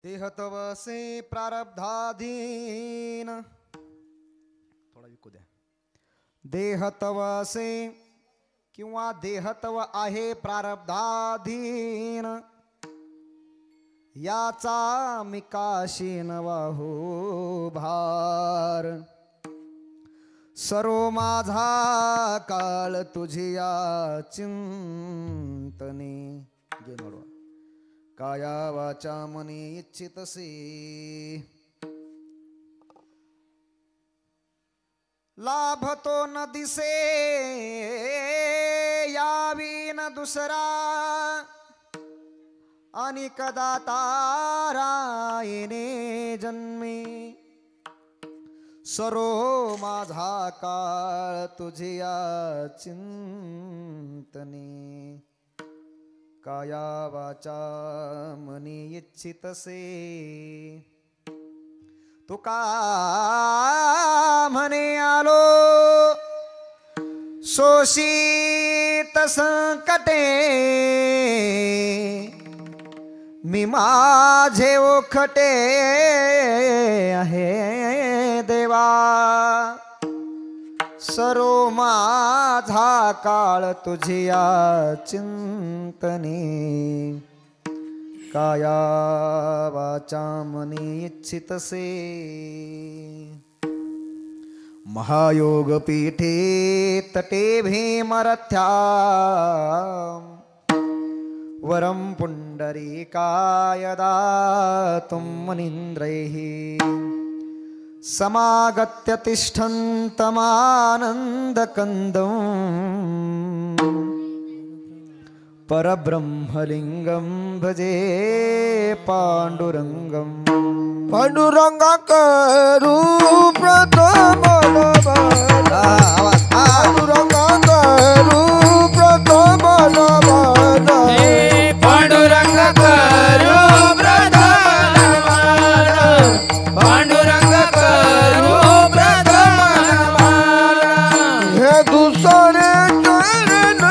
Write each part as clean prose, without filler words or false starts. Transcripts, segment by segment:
देह तव से प्रारब्धाधीन, थोड़ा विकू द्या. देह तव से किंवा देह तव आहे प्रारब्धाधीन, याचा मी काशी न वाहू भार. सर्व माझा काळ तुझिया चिंतने, काया वाचा मनी इच्छितसे. लाभतो न दिसे यावी न दुसरा, आणि कदा तारा येणे जन्मी. सरो माझा काळ तुझिया चिंतने, काया वाचा मनी इच्छितसे. तुका म्हणे आलो शोषित संकटे, मी माझे ओखटे आहे देवा. सरो माझा काळ तुझिया चिंतने, काया वाचा मनी इच्छितसे. महायोग पीठे तटे भीमरथ्या, वरं पुंडरीकाय दातुं मुनीन्द्रैः. समागत्य तिष्ठन्तमानन्दकन्दं, परब्रह्मलिंगं भजे पांडुरंगं. पांडुरंगा करू प्रथम नमन, पांडुरंगा करू प्रथम नमन. पांडुरंग करू प्रथम नमन, पांडुरंग करू प्रथम नमन. हे दुसरे चरण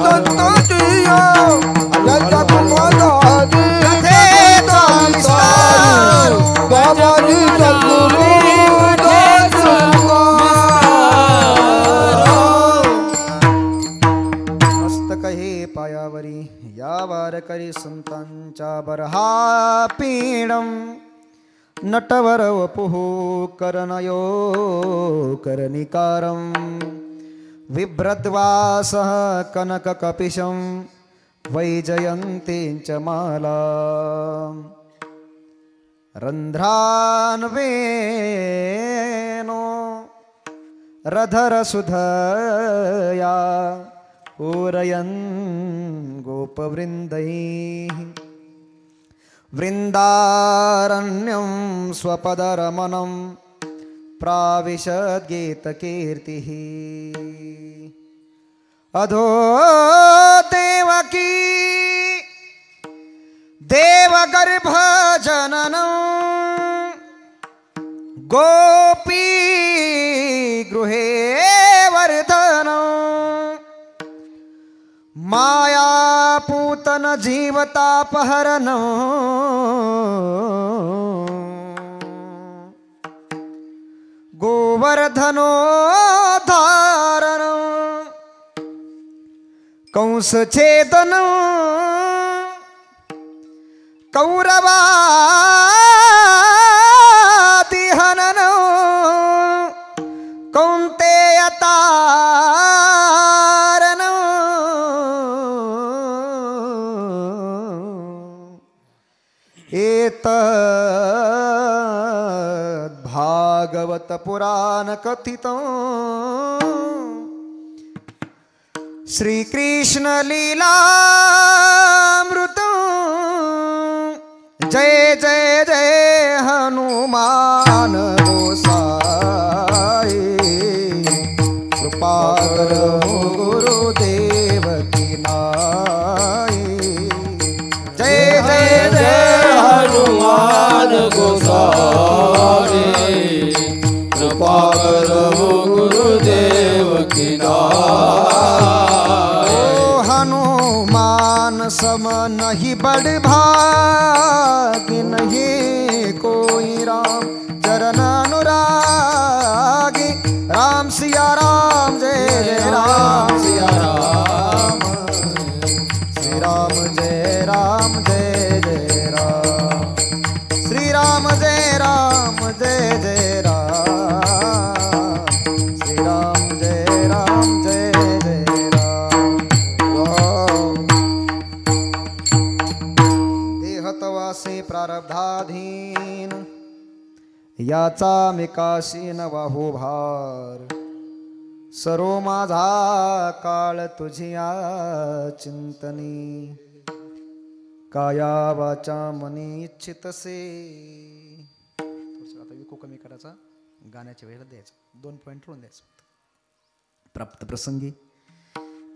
संततिया, याच्या कुमारादी कथेचा विस्तार, बाबाजी सद्गुरु मस्तक हे पायावरी, या वारकरी संतांच्या बरहा पीडम. नटवर वपुः करनयो करनिकारं, बिभ्रद्वासः कनककपिशं, वैजयन्तीं च माला. रन्ध्रान्वेनो रधरसुधया, पूरयन् गोपवृन्दैः. वृन्दारण्यं स्वपदरमणं, प्राविशद्गीतकीर्तिः. अधो देवकी देवगर्भजननं, गोपी गृहे वर्धनं. मायापूतन जीवतापहरणं, गोवर्धनोद्धारणं. कंसछेदनं कौरवादिहननं, कौन्तेयतारणं. एतद्भागवत पुराण कथितं, श्रीकृष्ण लीलामृतं. जय जय जय हनुमान गोसाई, कृपा करो गुरुदेव की नाई. जय जय जय हनुमान गोसाई, कृपा करो गुरुदेव की नाई. हनुमान सम नहीं बड़ भाग नहीं, कोई राम चरण अनुरागी राम सिया राम जय जय राम सिया राम श्री राम जय जय राम श्री राम जय जय राम श्री राम जय जय राम देहतवासे प्रारब्धाधीन याचा मिकाशी न वाहू भार सरो माझा काळ तुझिया चिंतनी काया वाचा मनी इच्छितसे. आता विको कमी करायचा, गाण्याच्या वेळेला द्यायचा, 2 पॉइंट रोवून द्यायचं. प्राप्त प्रसंगी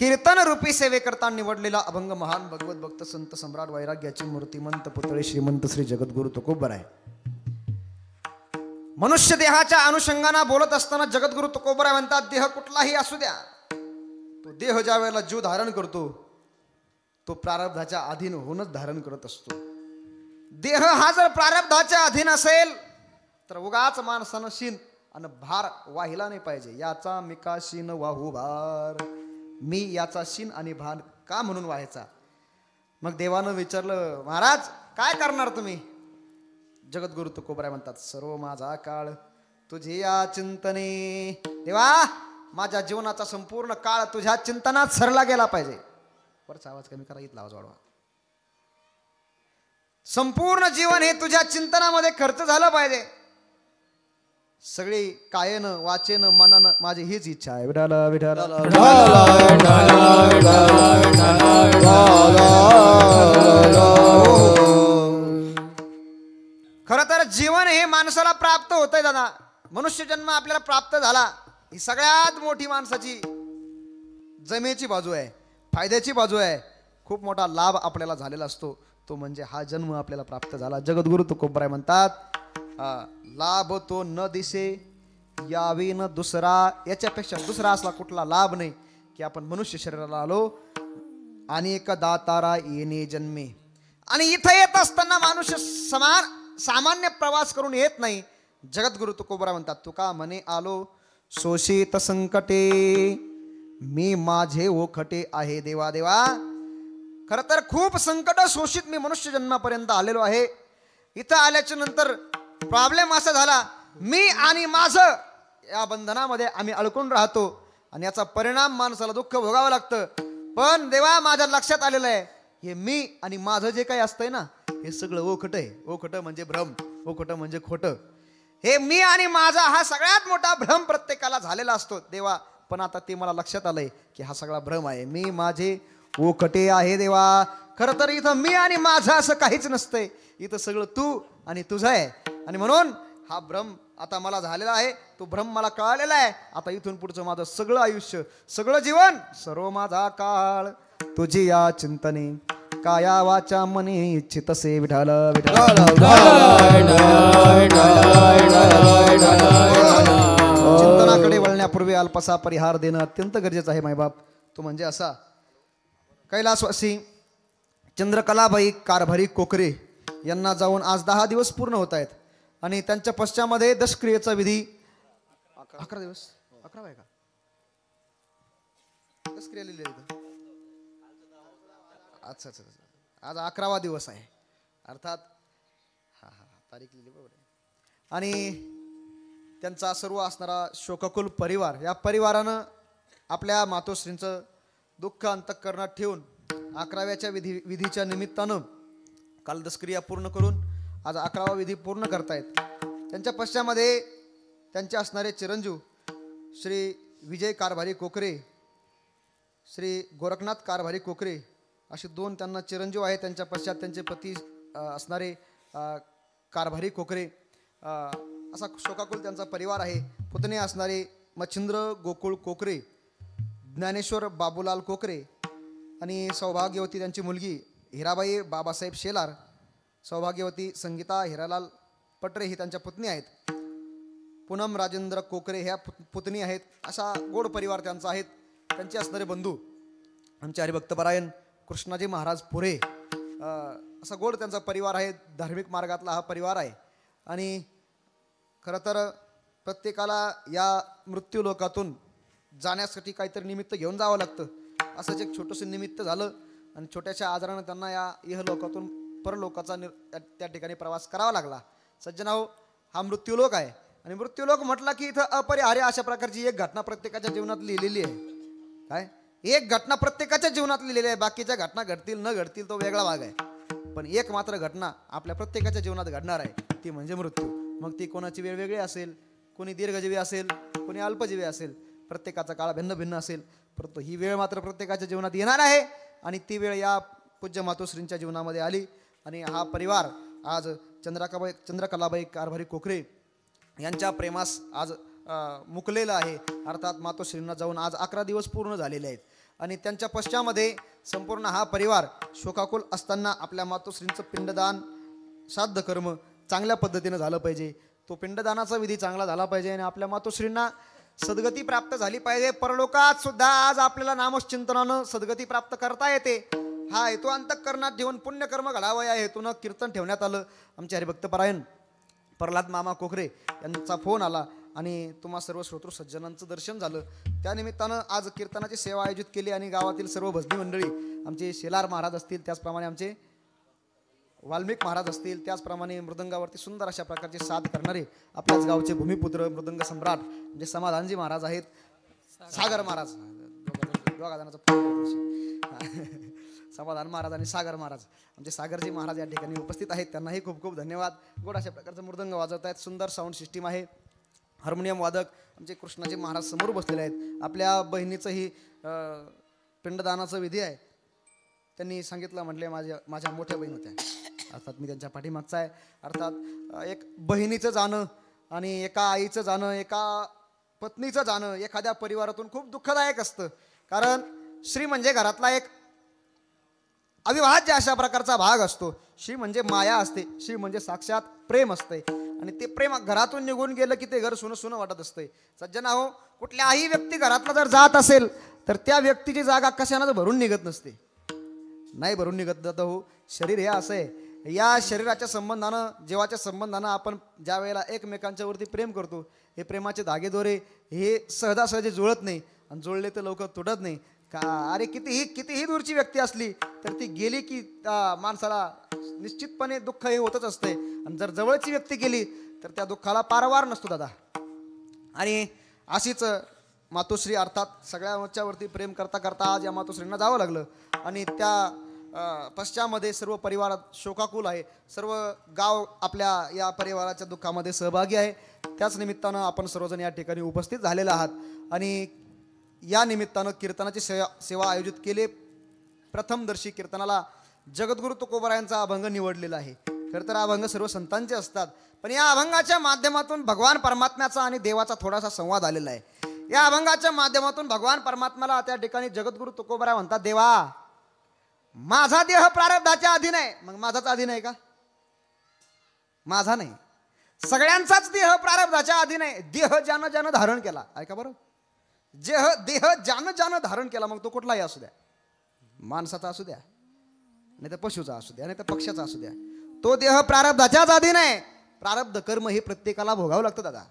कीर्तन रूपी सेवेकरता निवडलेला अभंग महान भगवत भक्त संत सम्राट वैराग्याची मूर्तिमंत पुतळे श्रीमंत श्री जगद्गुरु तुकोबराय मनुष्य देहाच्या अनुषंगाने बोलत असताना जगद्गुरु तुकोबराय म्हणतात, देह कुठलाही असू द्या, तो देह ज्या वेळेला जीव धारण करतो तो प्रारब्धाच्या अधीन होऊनच धारण करत असतो. देह हा जर प्रारब्धाच्या अधीन असेल तर उगाच माणसानं शीन आणि भार वाहिला नाही पाहिजे. याचा मिका शीन वाहू भार, मी याचा शीन आणि भार का म्हणून व्हायचा. मग देवानं विचारलं, महाराज काय करणार तुम्ही. जगद्गुरु तुकोबराय म्हणतात, सर्व माझा काळ तुझे या चिंतने. देवा माझ्या जीवनाचा संपूर्ण काळ तुझ्या चिंतनात सरला गेला पाहिजे. वरचा आवाज कमी करा, इथला आवाज वाढवा. संपूर्ण जीवन हे तुझ्या चिंतनामध्ये खर्च झालं पाहिजे. सगळी कायेनं वाचेनं मनानं माझी हीच इच्छा आहे. विठाल विठाल खर तर जीवन हे माणसाला प्राप्त होतंय दादा. मनुष्य जन्म आपल्याला प्राप्त झाला ही सगळ्यात मोठी माणसाची जमेची बाजू आहे, फायद्याची बाजू आहे. खूप मोठा लाभ आपल्याला झालेला असतो, तो म्हणजे हा जन्म आपल्याला प्राप्त झाला. जगद्गुरु तुकोबराय म्हणतात, लाभ तो न दिसे यावी न दुसरा. याच्यापेक्षा दुसरा असला कुठला लाभ नाही की आपण मनुष्य शरीराला आलो आणि एक दातारा येणे जन्मे. आणि इथं येत असताना माणूस सामान्य प्रवास करून येत नाही. जगद्गुरु तुकोबराय म्हणतात, तुका म्हणे आलो शोषित संकटे मी माझे ओखटे आहे देवा देवा. खर तर खूप संकट शोषित मी मनुष्य जन्मापर्यंत आलेलो आहे. इथं आल्याच्या नंतर प्रॉब्लेम असा झाला, मी आणि माझं या बंधनामध्ये आम्ही अडकून राहतो आणि याचा परिणाम माणसाला दुःख भोगावं लागतं. पण देवा माझ्या लक्षात आलेलं आहे, हे मी आणि माझं जे काही असतंय ना हे सगळं ओखट आहे. ओखट म्हणजे भ्रम, ओखट म्हणजे खोटं. हे मी आणि माझा हा सगळ्यात मोठा भ्रम प्रत्येकाला झालेला असतो देवा. पण आता ते मला लक्षात आलंय की हा सगळा भ्रम आहे. मी माझे ओखटे आहे देवा. खरं तर इथं मी आणि माझं असं काहीच नसतंय, इथं सगळं तू आणि तुझं आहे. आणि म्हणून हा भ्रम आता मला झालेला आहे, तो भ्रम मला कळालेला आहे. आता इथून पुढचं माझं सगळं आयुष्य, सगळं जीवन, सर्व माझा काळ तुझी या चिंतने काया वाचा मनी इच्छितसे. विठाल विठाल चिंतनाकडे वळण्यापूर्वी अल्पसा परिहार देणं अत्यंत गरजेचं आहे मायबाप. तो म्हणजे असा, कैलासवासी चंद्रकलाबाई कारभारी कोकरे यांना जाऊन आज 10 दिवस पूर्ण होत आहेत आणि त्यांच्या पश्चामध्ये दशक्रियेचा विधी 11 दिवस 11 आहे का दशक्रिया लिहिली आहे. अच्छा अच्छा, आज 11वा दिवस आहे अर्थात. हा हा तारीख लिहिली बरोबर आहे. आणि त्यांचा सर्व असणारा शोककुल परिवार, या परिवारानं आपल्या मातोश्रींचं दुःख अंतःकरणात ठेवून 11व्याच्या विधीच्या निमित्तानं काल दशक्रिया पूर्ण करून आज 11वा विधी पूर्ण करतायत. त्यांच्या पश्चामध्ये त्यांचे असणारे चिरंजीव श्री विजय कारभारी कोकरे, श्री गोरखनाथ कारभारी कोकरे असे 2 त्यांना चिरंजीव आहेत. त्यांच्या पश्चात त्यांचे पती असणारे कारभारी कोकरे, असा शोकाकुल त्यांचा परिवार आहे. पुतणे असणारे मच्छिंद्र गोकुळ कोकरे, ज्ञानेश्वर बाबूलाल कोकरे आणि सौभाग्यवती त्यांची मुलगी हिराबाई बाबासाहेब शेलार, सौभाग्यवती संगीता हिरालाल पटरे ही त्यांच्या पत्नी आहेत. पूनम राजेंद्र कोकरे ह्या पुतणी आहेत. असा गोड परिवार त्यांचा आहेत. त्यांचे असणारे बंधू आमचे हरिभक्तपरायण कृष्णाजी महाराज पुरे, असा गोड त्यांचा परिवार आहे. धार्मिक मार्गातला हा परिवार आहे. आणि खरं तर प्रत्येकाला या मृत्यू लोकातून जाण्यासाठी काहीतरी निमित्त घेऊन जावं लागतं. असंच एक छोटंसं निमित्त झालं आणि छोट्याशा आजारानं त्यांना या इहलोकातून परलोकाचा त्या ठिकाणी प्रवास करावा लागला. सज्जनाहो, हा मृत्यूलोक आहे आणि मृत्यूलोक म्हटला की इथं अपरिहार्य अशा प्रकारची एक घटना प्रत्येकाच्या जीवनात लिहिलेली आहे. काय? एक घटना प्रत्येकाच्या जीवनात लिहिलेली आहे. बाकीच्या घटना घडतील न घडतील तो वेगळा भाग आहे, पण एक मात्र घटना आपल्या प्रत्येकाच्या जीवनात घडणार आहे, ती म्हणजे मृत्यू. मग ती कोणाची वेळ वेगळी असेल, कोणी दीर्घजीवी असेल, कोणी अल्पजीवी असेल, प्रत्येकाचा काळ भिन्न भिन्न असेल, परंतु ही वेळ मात्र प्रत्येकाच्या जीवनात येणार आहे. आणि ती वेळ या पूज्य मातोश्रींच्या जीवनामध्ये आली आणि हा परिवार आज चंद्रकलाबाई कारभारी कोकरे यांच्या प्रेमास आज मुकलेला आहे. अर्थात मातोश्रींना जाऊन आज 11 दिवस पूर्ण झालेले आहेत आणि त्यांच्या पश्चामध्ये संपूर्ण हा परिवार शोकाकुल असताना आपल्या मातोश्रींचं पिंडदान श्राद्ध कर्म चांगल्या पद्धतीनं झालं पाहिजे. तो पिंडदानाचा विधी चांगला झाला पाहिजे आणि आपल्या मातोश्रींना सद्गती प्राप्त झाली पाहिजे. परलोकात सुद्धा आज आपल्याला नामचिंतनानं सद्गती प्राप्त करता येते. हा हेतू अंतःकरणात ठेवून पुण्यकर्म घडावं या हेतूनं कीर्तन ठेवण्यात आलं. आमचे हरिभक्तपरायण प्रल्हाद मामा कोकरे यांचा फोन आला आणि तुम्हा सर्व श्रोतृ सज्जनांचं दर्शन झालं. त्यानिमित्तानं आज कीर्तनाची सेवा आयोजित केली आणि गावातील सर्व भजनी मंडळी, आमचे शेलार महाराज असतील, त्याचप्रमाणे आमचे वाल्मिक महाराज असतील, त्याचप्रमाणे मृदंगावरती सुंदर अशा प्रकारचे साथ करणारे आपल्याच गावचे भूमिपुत्र मृदंग सम्राट म्हणजे समाधानजी महाराज आहेत, सागर महाराज, दोघा जणांचा समाधान महाराज आणि सागर महाराज, आमचे सागरजी महाराज या ठिकाणी उपस्थित आहेत. त्यांनाही खूप खूप धन्यवाद. गोड अशा प्रकारचं मृदंग वाजवत आहेत. सुंदर साऊंड सिस्टीम आहे. हार्मोनियम वादक आमचे कृष्णाजी महाराज समोर बसलेले आहेत. आपल्या बहिणीचंही पिंडदानाचं विधी आहे. त्यांनी सांगितलं, म्हटले माझ्या मोठ्या बहीण होत्या, अर्थात मी त्यांच्या पाठीमागचा आहे. अर्थात एक बहिणीचं जाणं आणि एका आईचं जाणं, एका पत्नीचं जाणं एखाद्या परिवारातून खूप दुःखदायक असतं. कारण श्री म्हणजे घरातला एक अविभाज्य अशा प्रकारचा भाग असतो. श्री म्हणजे माया असते, श्री म्हणजे साक्षात प्रेम असते आणि ते प्रेम घरातून निघून गेलं की ते घर सुनं सुनं वाटत असतंय. सज्जनाहो, कुठल्याही व्यक्ती घरातला जर जात असेल तर त्या व्यक्तीची जागा कशानं भरून निघत नसते, नाही भरून निघत जात. हो, शरीर हे असं आहे. या शरीराच्या संबंधानं, जीवाच्या संबंधानं आपण ज्या वेळेला एकमेकांच्या वरती प्रेम करतो, हे प्रेमाचे धागेदोरे हे सहजासहजी जुळत नाही आणि जुळले तर लवकर तुटत नाही. अरे कितीही दूरची व्यक्ती असली तर ती गेली की माणसाला निश्चितपणे दुःख हे होतच असते आणि जर जवळची व्यक्ती गेली तर त्या दुःखाला पारवार नसतो दादा. आणि अशीच मातोश्री अर्थात सगळ्यांच्यावरती प्रेम करता करता आज या मातोश्रींना जावं लागलं आणि त्या पश्चामध्ये सर्व परिवार शोकाकुल आहे. सर्व गाव आपल्या या परिवाराच्या दुःखामध्ये सहभागी आहे. त्याच निमित्तानं आपण सर्वजण या ठिकाणी उपस्थित झालेले आहात आणि या निमित्तानं कीर्तनाची सेवा आयोजित केली. प्रथमदर्शी कीर्तनाला जगद्गुरु तुकोबरायांचा अभंग निवडलेला आहे. खरं तर अभंग सर्व संतांचे असतात, पण या अभंगाच्या माध्यमातून भगवान परमात्म्याचा आणि देवाचा थोडासा संवाद आलेला आहे. या अभंगाच्या माध्यमातून भगवान परमात्म्याला त्या ठिकाणी जगद्गुरु तुकोबराय म्हणतात, देवा माझा देह प्रारब्धाच्या अधीन आहे. मग माझाच अधीन आहे का? माझा नाही, सगळ्यांचाच देह प्रारब्धाच्या अधीन आहे. देह ज्यानं ज्यानं धारण केला, ऐका बरं, देह ज्यानं ज्यानं धारण केला, मग तो कुठलाही असू द्या, माणसाचा असू द्या, नाही तर पशुचा असू द्या, नाही तर पक्ष्याचा असू द्या, तो देह प्रारब्धाच्याच अधीन आहे. प्रारब्ध कर्म हे प्रत्येकाला भोगावं लागतं दादा.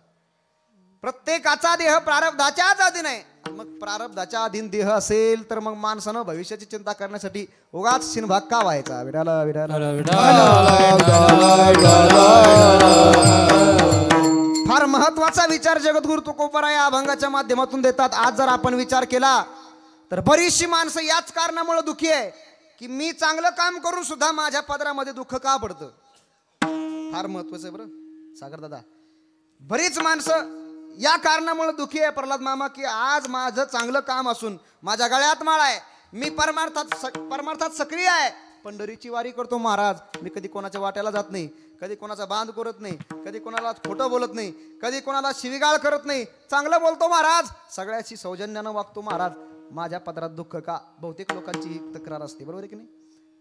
प्रत्येकाचा देह प्रारब्धाच्याच अधीन आहे. मग प्रारब्धाच्या अधीन देह असेल तर मग माणसानं भविष्याची चिंता करण्यासाठी उगाच शिनभाग का व्हायचा? विडाला फार महत्वाचा विचार जगद्गुरु तुकोबराय या अभंगाच्या माध्यमातून देतात. आज जर आपण विचार केला तर बरीचशी माणसं याच कारणामुळे दुःखी आहे की मी चांगलं काम करून सुद्धा माझ्या पदरामध्ये दुःख का पडतं. फार महत्वाचं आहे बरं सागर दादा. बरीच माणसं या कारणामुळे दुःखी आहे प्रल्हाद मामा की आज माझं चांगलं काम असून माझ्या गळ्यात माळ आहे, मी परमार्थात सक्रिय आहे, पंढरीची वारी करतो महाराज, मी कधी कोणाच्या वाट्याला जात नाही, कधी कोणाचा बांध करत नाही, कधी कोणाला खोटं बोलत नाही, कधी कोणाला शिवीगाळ करत नाही, चांगलं बोलतो महाराज, सगळ्याशी सौजन्यानं वागतो महाराज, माझ्या पदरात दुःख का? बहुतेक लोकांची तक्रार असते, बरोबर आहे की नाही?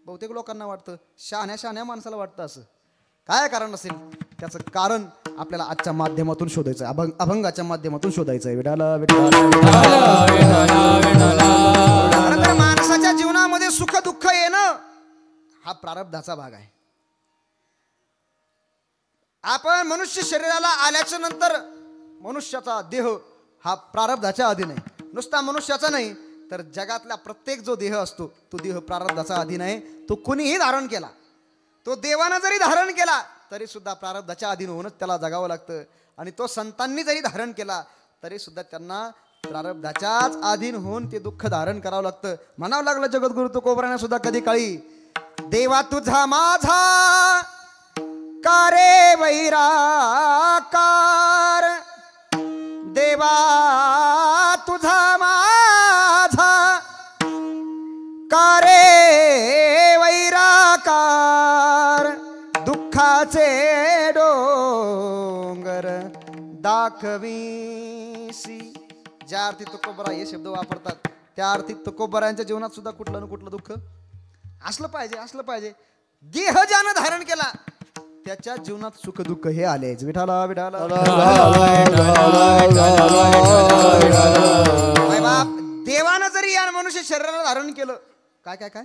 बहुतेक लोकांना वाटतं, शहाण्या माणसाला वाटतं असं. काय कारण असेल त्याचं कारण आपल्याला आजच्या माध्यमातून शोधायचं आहे, अभंगाच्या माध्यमातून शोधायचं आहे. माणसाच्या जीवनामध्ये सुख दुःख येणं हा प्रारब्धाचा भाग आहे. आपण मनुष्य शरीराला आल्याच्या नंतर मनुष्याचा देह हा प्रारब्धाच्या अधीन आहे. नुसता मनुष्याचा नाही तर जगातला प्रत्येक जो देह असतो तो देह प्रारब्धाचा अधीन आहे. तो कुणीही धारण केला, तो देवानं जरी धारण केला तरी सुद्धा प्रारब्धाच्या अधीन होऊनच त्याला जगावं लागतं. आणि तो संतांनी जरी धारण केला तरी सुद्धा त्यांना प्रारब्धाच्याच अधीन होऊन ते दुःख धारण करावं लागतं. म्हणावं लागलं जगद्गुरु तुकोबराने सुद्धा कधी काळी, देवा तुझा माझा कारे वैराकार, देवा तुझा माझा कारे वैराकार, दुःखाचे डोंगर दाखवीसी. ज्या अर्थी तुकोबरा हे शब्द वापरतात त्या अर्थी तुकोबरांच्या जीवनात सुद्धा कुठलं ना कुठलं दुःख असलं पाहिजे. देह ज्यानं धारण केला त्याच्या जीवनात सुख दुःख हे आलेच. विठाला विठाला बाप, देवानं जरी या मनुष्य शरीराला धारण केलं, काय काय काय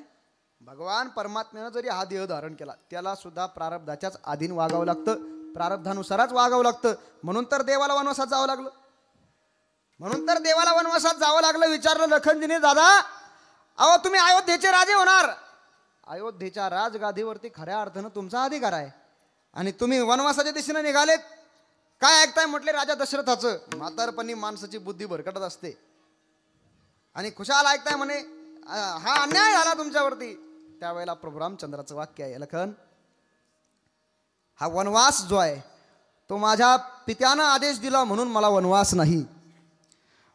भगवान परमात्म्यानं जरी हा देह धारण केला त्याला सुद्धा प्रारब्धाच्याच अधीन वागावं लागतं, प्रारब्धानुसारच वागावं लागतं. म्हणून तर देवाला वनवासात जावं लागलं. विचारलं लखनजीने, दादा अहो तुम्ही अयोध्येचे राजे होणार, अयोध्येच्या राजगादीवरती खऱ्या अर्थानं तुमचा अधिकार आहे आणि तुम्ही वनवासाच्या दिशेने निघालेत, काय ऐकताय म्हटले राजा दशरथाचं. म्हातारपणी माणसाची बुद्धी भरकटत असते आणि खुशाल ऐकताय म्हणे हा अन्याय झाला तुमच्यावरती. त्यावेळेला प्रभू रामचंद्राचं वाक्य आहे, लखन हा वनवास जो आहे तो माझ्या पित्यानं आदेश दिला म्हणून मला वनवास नाही,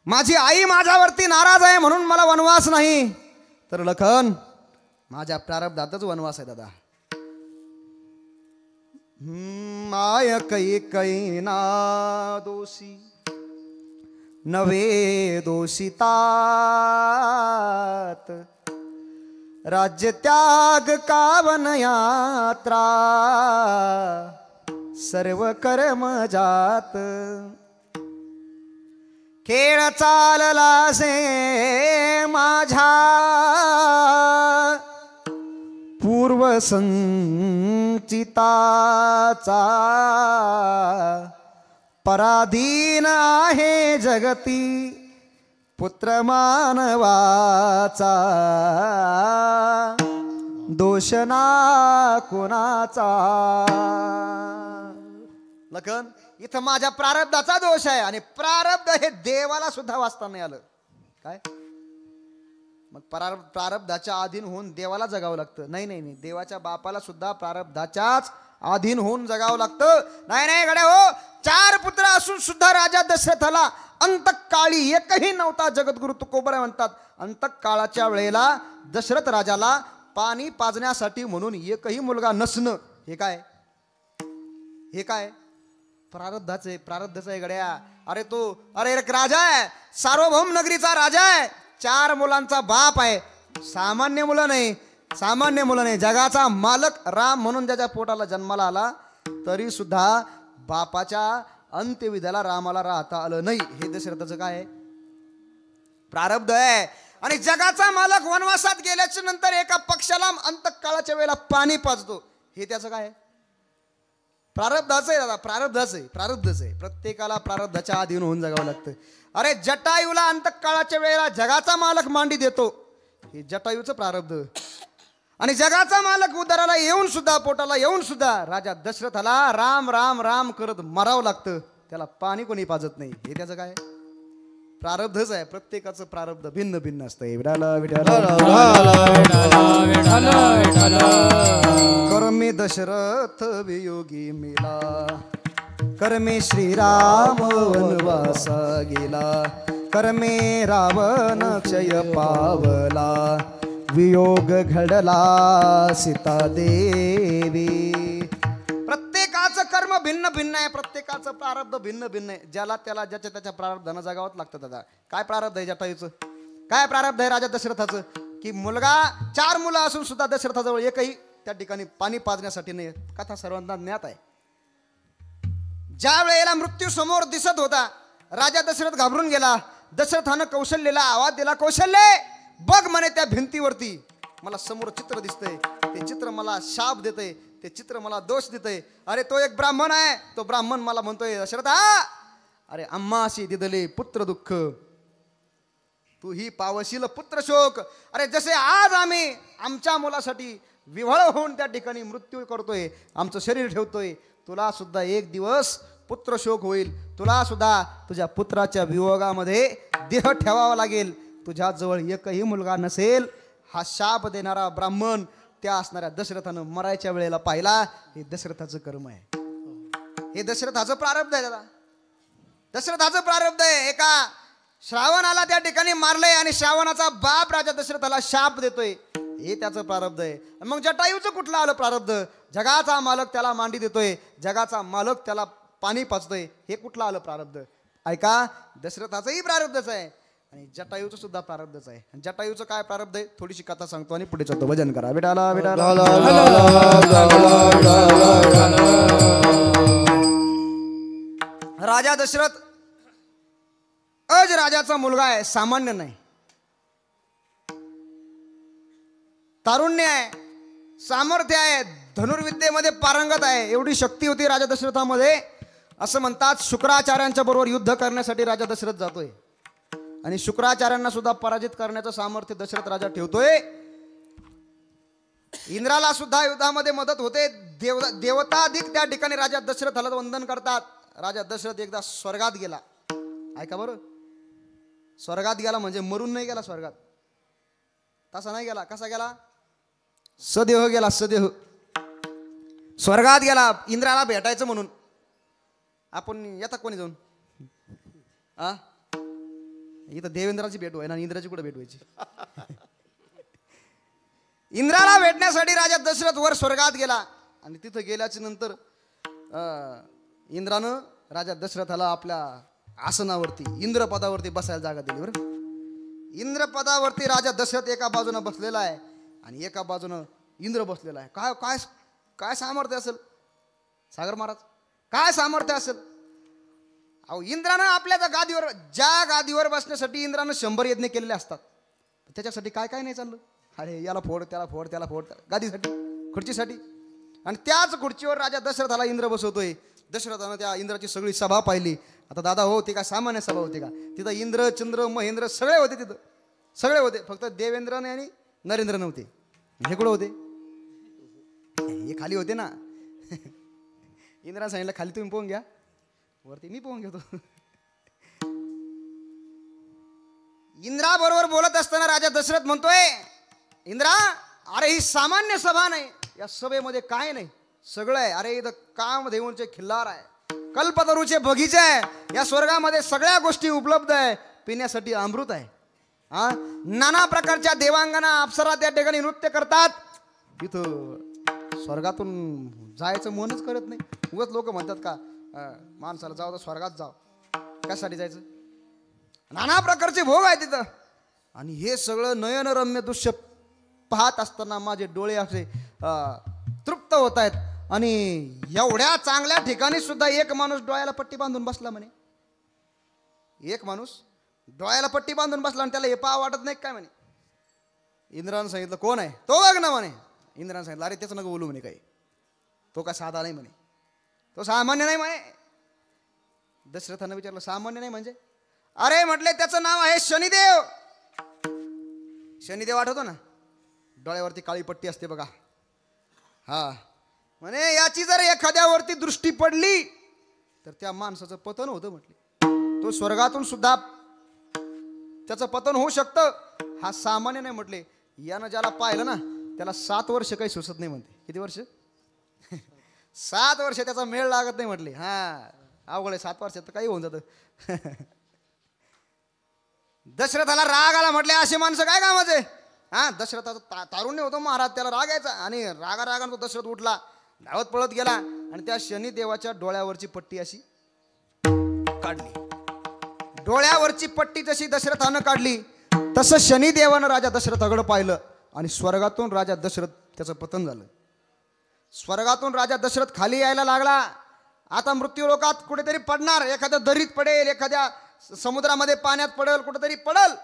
माझी आई माझ्यावरती नाराज आहे म्हणून मला वनवास नाही, तर लखन माझ्या प्रारब्धातच वनवास आहे दादा. माय कै ना दोषी नवे दोषितात, राज्य त्याग कावन यात्रा सर्व कर्म जात, खेळ चालला से माझ्या पूर्व संचिताचा, पराधीन आहे जगती पुत्र मानवाचा, दोष ना कुणाचा. लखन इथं माझ्या प्रारब्धाचा दोष आहे आणि प्रारब्ध हे देवाला सुद्धा वाचता नाही आलं. काय मग प्रारब्धाच्या अधीन होऊन देवाला जगावं लागतं? नाही, देवाच्या बापाला सुद्धा प्रारब्धाच्याच अधीन होऊन जगावं लागतं. नाही गड्या हो, 4 पुत्र असून सुद्धा राजा दशरथाला अंतकाळी एकही नव्हता. जगद्गुरु तुकोबरा म्हणतात अंतकाळाच्या वेळेला दशरथ राजाला पाणी पाजण्यासाठी म्हणून एकही मुलगा नसणं हे काय प्रारब्धाचं आहे गड्या. अरे एक राजा आहे, सार्वभौम नगरीचा राजा आहे, 4 मुलांचा बाप आहे, सामान्य मुलं नाही, जगाचा मालक राम म्हणून ज्याच्या पोटाला जन्माला आला तरी सुद्धा बापाच्या अंत्यविधाला रामाला राहता आलं नाही. हे दशरथाचं काय आहे? प्रारब्ध आहे. आणि जगाचा मालक वनवासात गेल्याच्या नंतर एका पक्षाला अंतकाळाच्या वेळेला पाणी पाजतो, हे त्याचं काय आहे? प्रारब्धाचं आहे दादा, प्रारब्धच आहे. प्रत्येकाला प्रारब्धाच्या अधीन होऊन जगावं लागतं. अरे जटायूला अंतकाळाच्या वेळेला जगाचा मालक मांडी देतो, हे जटायूचं प्रारब्ध. आणि जगाचा मालक उदराला येऊन सुद्धा, पोटाला येऊन सुद्धा राजा दशरथाला राम राम राम करत मरावं लागतं, त्याला पाणी कोणी पाजत नाही, हे त्याचं काय? प्रारब्धच आहे. प्रत्येकाचं प्रारब्ध भिन्न भिन्न असतंय. कर्मे दशरथ वियोगी मेला, कर्मे श्रीराम वनवासा गेला, कर्मे रावण क्षय पावला, वियोग घडला सीता देवी. प्रत्येकाचं कर्म भिन्न भिन्न आहे, प्रत्येकाचं प्रारब्ध भिन्न भिन्न आहे. ज्याला त्याला ज्याच्या त्याच्या प्रारब्धानं जगावंच लागतं दादा. काय प्रारब्ध आहे जटायूचं? काय प्रारब्ध आहे राजा दशरथाचं? की मुलगा 4 मुलं असून सुद्धा दशरथाजवळ एकही त्या ठिकाणी पाणी पाजण्यासाठी नाही. कथा सर्वांना ज्ञात आहे. ज्या वेळेला मृत्यू समोर दिसत होता राजा दशरथ घाबरून गेला. दशरथानं कौशल्याला आवाज दिला, कौशल्य बघ म्हणे त्या भिंतीवरती मला समोर चित्र दिसतंय, ते चित्र मला शाप देतंय, ते चित्र मला दोष देतंय. अरे तो एक ब्राह्मण आहे, तो ब्राह्मण मला म्हणतोय दशरथा, अरे अम्माशी दिदले पुत्र दुःख, तू ही पावशील पुत्र शोक. अरे जसे आज आम्ही आमच्या मुलासाठी विव्हळ होऊन त्या ठिकाणी मृत्यू करतोय, आमचं शरीर ठेवतोय, तुला सुद्धा एक दिवस पुत्र शोक होईल, तुला सुद्धा तुझ्या पुत्राच्या वियोगामध्ये देह ठेवावा लागेल, तुझ्या जवळ एकही मुलगा नसेल. हा शाप देणारा ब्राह्मण त्या असणाऱ्या दशरथानं मरायच्या वेळेला पाहिला. हे दशरथाचं कर्म आहे, हे दशरथाचं प्रारब्ध आहे. दादा दशरथाचं प्रारब्ध आहे. एका श्रावणाला त्या ठिकाणी मारलंय आणि श्रावणाचा बाप राजा दशरथाला शाप देतोय, हे त्याचं प्रारब्ध आहे. मग जटायूचं कुठलं आलं प्रारब्ध? जगाचा मालक त्याला मांडी देतोय, जगाचा मालक त्याला पाणी पाचतोय, हे कुठलं आलं प्रारब्ध? ऐका, दशरथाचंही प्रारब्धच आहे आणि जटायूचं सुद्धा प्रारब्धच आहे. आणि जटायूचं काय प्रारब्ध आहे थोडीशी कथा सांगतो आणि पुढे चालतो. भजन करा विठाला विठाला. राजा दशरथ अज राजाचा मुलगा आहे, सामान्य नाही. तारुण्य आहे, सामर्थ्य आहे, धनुर्विद्येमध्ये पारंगत आहे, एवढी शक्ती होती राजा दशरथामध्ये. असं म्हणतात शुक्राचार्यांच्या बरोबर युद्ध करण्यासाठी राजा दशरथ जातोय आणि शुक्राचार्यांना सुद्धा पराजित करण्याचं सामर्थ्य दशरथ राजा ठेवतोय. इंद्राला सुद्धा युद्धामध्ये मदत होते. देवताधिक त्या ठिकाणी राजा दशरथाला वंदन करतात. राजा दशरथ एकदा स्वर्गात गेला. ऐका बरं, स्वर्गात गेला म्हणजे मरून नाही गेला स्वर्गात, तसा नाही गेला. कसा गेला? सदेह गेला, सदेह स्वर्गात गेला इंद्राला भेटायचं म्हणून. आपण येता कोणी जाऊन इथं देवेंद्राची भेट व्हाय ना, इंद्राची कुठे भेट व्हायची? इंद्राला भेटण्यासाठी राजा दशरथ वर स्वर्गात गेला आणि तिथं गेल्याच्या नंतर इंद्रानं राजा दशरथाला आपल्या आसनावरती इंद्रपदावरती बसायला जागा दिली. बरं, इंद्रपदावरती राजा दशरथ एका बाजूनं बसलेला आहे आणि एका बाजूनं इंद्र बसलेला आहे. काय काय काय सामर्थ्य असेल सागर महाराज, काय सामर्थ्य असेल? अहो, इंद्रानं आपल्या गादीवर, ज्या गादीवर बसण्यासाठी इंद्रानं 100 यज्ञ केलेले असतात, त्याच्यासाठी काय काय नाही चाललं. अरे याला फोड, त्याला फोड, त्याला फोड, गादीसाठी, खुर्चीसाठी. आणि त्याच खुर्चीवर राजा दशरथाला इंद्र बसवतोय. दशरथानं त्या इंद्राची सगळी सभा पाहिली. आता दादा हो, ती काय सामान्य सभा होती का? तिथं इंद्र, चंद्र, महेंद्र सगळे होते, तिथं सगळे होते. फक्त देवेंद्रने आणि नरेंद्र नव्हते. हे कुठं होते? हे खाली होते ना. इंद्राने सांगितलं खाली तुम्ही पोहून घ्या, वरती मी पोहून घेतो. इंद्रा बरोबर बोलत असताना राजा दशरथ म्हणतोय, इंद्रा, अरे ही सामान्य सभा नाही, या सभेमध्ये काय नाही, सगळं आहे. अरे इथं कामधेनूचे खिल्लार आहे, कल्पतरूचे बगीचे आहे, या स्वर्गामध्ये सगळ्या गोष्टी उपलब्ध आहे, पिण्यासाठी अमृत आहे. नाना प्रकारच्या देवांगना अप्सरा त्या ठिकाणी नृत्य करतात. तिथं स्वर्गातून जायचं मनच करत नाही. उगाच लोक म्हणतात का माणसाला जाऊ तर स्वर्गात जाव, कशासाठी जायचं? नाना प्रकारचे भोग आहे तिथं. आणि हे सगळं नयनरम्य दृश्य पाहत असताना माझे डोळे असे तृप्त होत आहेत. आणि एवढ्या चांगल्या ठिकाणी सुद्धा एक माणूस डोळ्याला पट्टी बांधून बसला म्हणे. एक माणूस डोळ्याला पट्टी बांधून बसला आणि त्याला हे पाहा वाटत नाही काय म्हणे. इंद्रानं सांगितलं कोण आहे? तो बघ ना म्हणे. इंद्रानं सांगितलं अरे त्याचं नको बोलू म्हणे, काही तो काय साधा नाही म्हणे, तो सामान्य नाही म्हणे. दशरथानं विचारलं सामान्य नाही म्हणजे? अरे म्हटले त्याचं नाव आहे शनिदेव. शनिदेव आठवतो ना, डोळ्यावरती काळी पट्टी असते बघा. हा म्हणे याची जर एखाद्यावरती दृष्टी पडली तर त्या माणसाचं पतन होतं म्हटले. तो स्वर्गातून सुद्धा त्याचं पतन होऊ शकतं. हा सामान्य नाही म्हटले. यानं ज्याला पाहिलं ना त्याला 7 वर्ष काही सुचत नाही म्हणते. किती वर्ष? 7 वर्ष त्याचा मेळ लागत नाही म्हटले. हा अवघड आहे, 7 वर्षात काही होऊन जातं. दशरथाला राग आला. म्हटले असे माणसं काय कामाचे? हा दशरथाचा तारुण्य होतो महाराज, त्याला राग यायचा आणि रागाने तो दशरथ उठला, धावत पळत गेला आणि त्या शनिदेवाच्या डोळ्यावरची पट्टी अशी काढली. डोळ्यावरची पट्टी जशी दशरथानं काढली तसं शनिदेवानं राजा दशरथाकडे पाहिलं आणि स्वर्गातून राजा दशरथ त्याचं पतन झालं. स्वर्गातून राजा दशरथ खाली यायला लागला. आता मृत्यू लोकात कुठेतरी पडणार, एखाद्या दरीत पडेल, एखाद्या समुद्रामध्ये पाण्यात पडेल, कुठेतरी पडेल.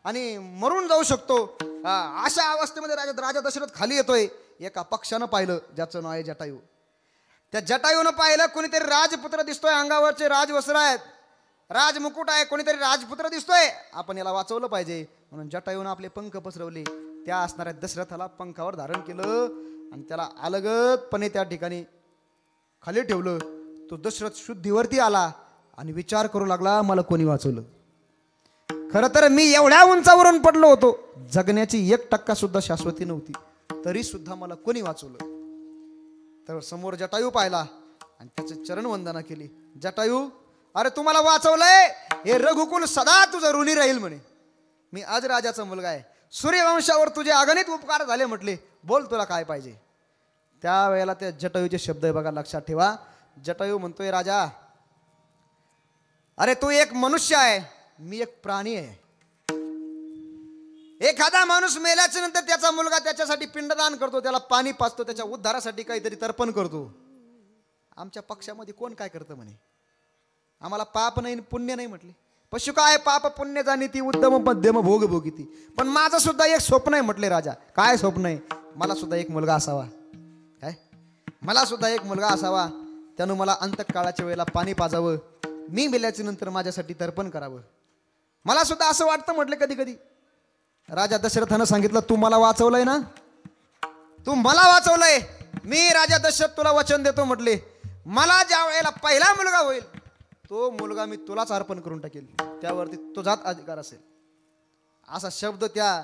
आणि मरून जाऊ शकतो. अशा अवस्थेमध्ये राजा दशरथ खाली येतोय. एका पक्षानं पाहिलं ज्याचं नाव आहे जटायू. त्या जटायूनं पाहिलं कोणीतरी राजपुत्र दिसतोय, अंगावरचे राजवस्त्र आहेत, राजमुकुट आहे, कोणीतरी राजपुत्र दिसतोय, आपण याला वाचवलं पाहिजे. म्हणून जटायूनं आपले पंख पसरवले. त्या असणाऱ्या दशरथाला पंखावर धारण केलं आणि त्याला अलगदपणे त्या ठिकाणी खाली ठेवलं. तो दशरथ शुद्धीवरती आला आणि विचार करू लागला, मला कोणी वाचवलं. खरं तर मी एवढ्या उंचावरून पडलो होतो, जगण्याची 1% सुद्धा शाश्वती नव्हती, तरी सुद्धा मला कोणी वाचवलं. तर समोर जटायू पाहिला आणि त्याचे चरण वंदना केली. जटायू, अरे तुम्हाला वाचवलंय, हे रघुकुल सदा तुझं ऋणी राहील म्हणे. मी आज राजाचा मुलगा आहे, सूर्यवंशावर तुझे अगणित उपकार झाले म्हटले, बोल तुला काय पाहिजे. त्यावेळेला त्या जटायूचे शब्द आहे बघा, लक्षात ठेवा. जटायू म्हणतोय, राजा अरे तू एक मनुष्य आहे, मी एक प्राणी आहे. एखादा माणूस मेल्याच्या नंतर त्याचा मुलगा त्याच्यासाठी पिंडदान करतो, त्याला पाणी पाजतो, त्याच्या उद्धारासाठी काहीतरी तर्पण करतो. आमच्या पक्षामध्ये कोण काय करतं म्हणे, आम्हाला पाप नाही पुण्य नाही म्हटले. पशु काय पाप पुण्य जाणीती, उद्दम मध्यम भोग भोगिती. पण माझं सुद्धा एक स्वप्न आहे म्हटले राजा. काय स्वप्न आहे, मला सुद्धा एक मुलगा असावा. काय, मला सुद्धा एक मुलगा असावा, त्यानं मला अंतकाळाच्या वेळेला पाणी पाजावं, मी मेल्याच्या नंतर माझ्यासाठी तर्पण करावं. मला सुद्धा असं वाटतं म्हटले कधी कधी. राजा दशरथानं सांगितलं, तू मला वाचवलंय ना, तू मला वाचवलंय, मी राजा दशरथ तुला वचन देतो म्हटले, मला ज्या वेळेला पहिला मुलगा होईल तो मुलगा मी तुलाच अर्पण करून टाकेल, त्यावरती तुझाच अधिकार असेल. असा शब्द त्या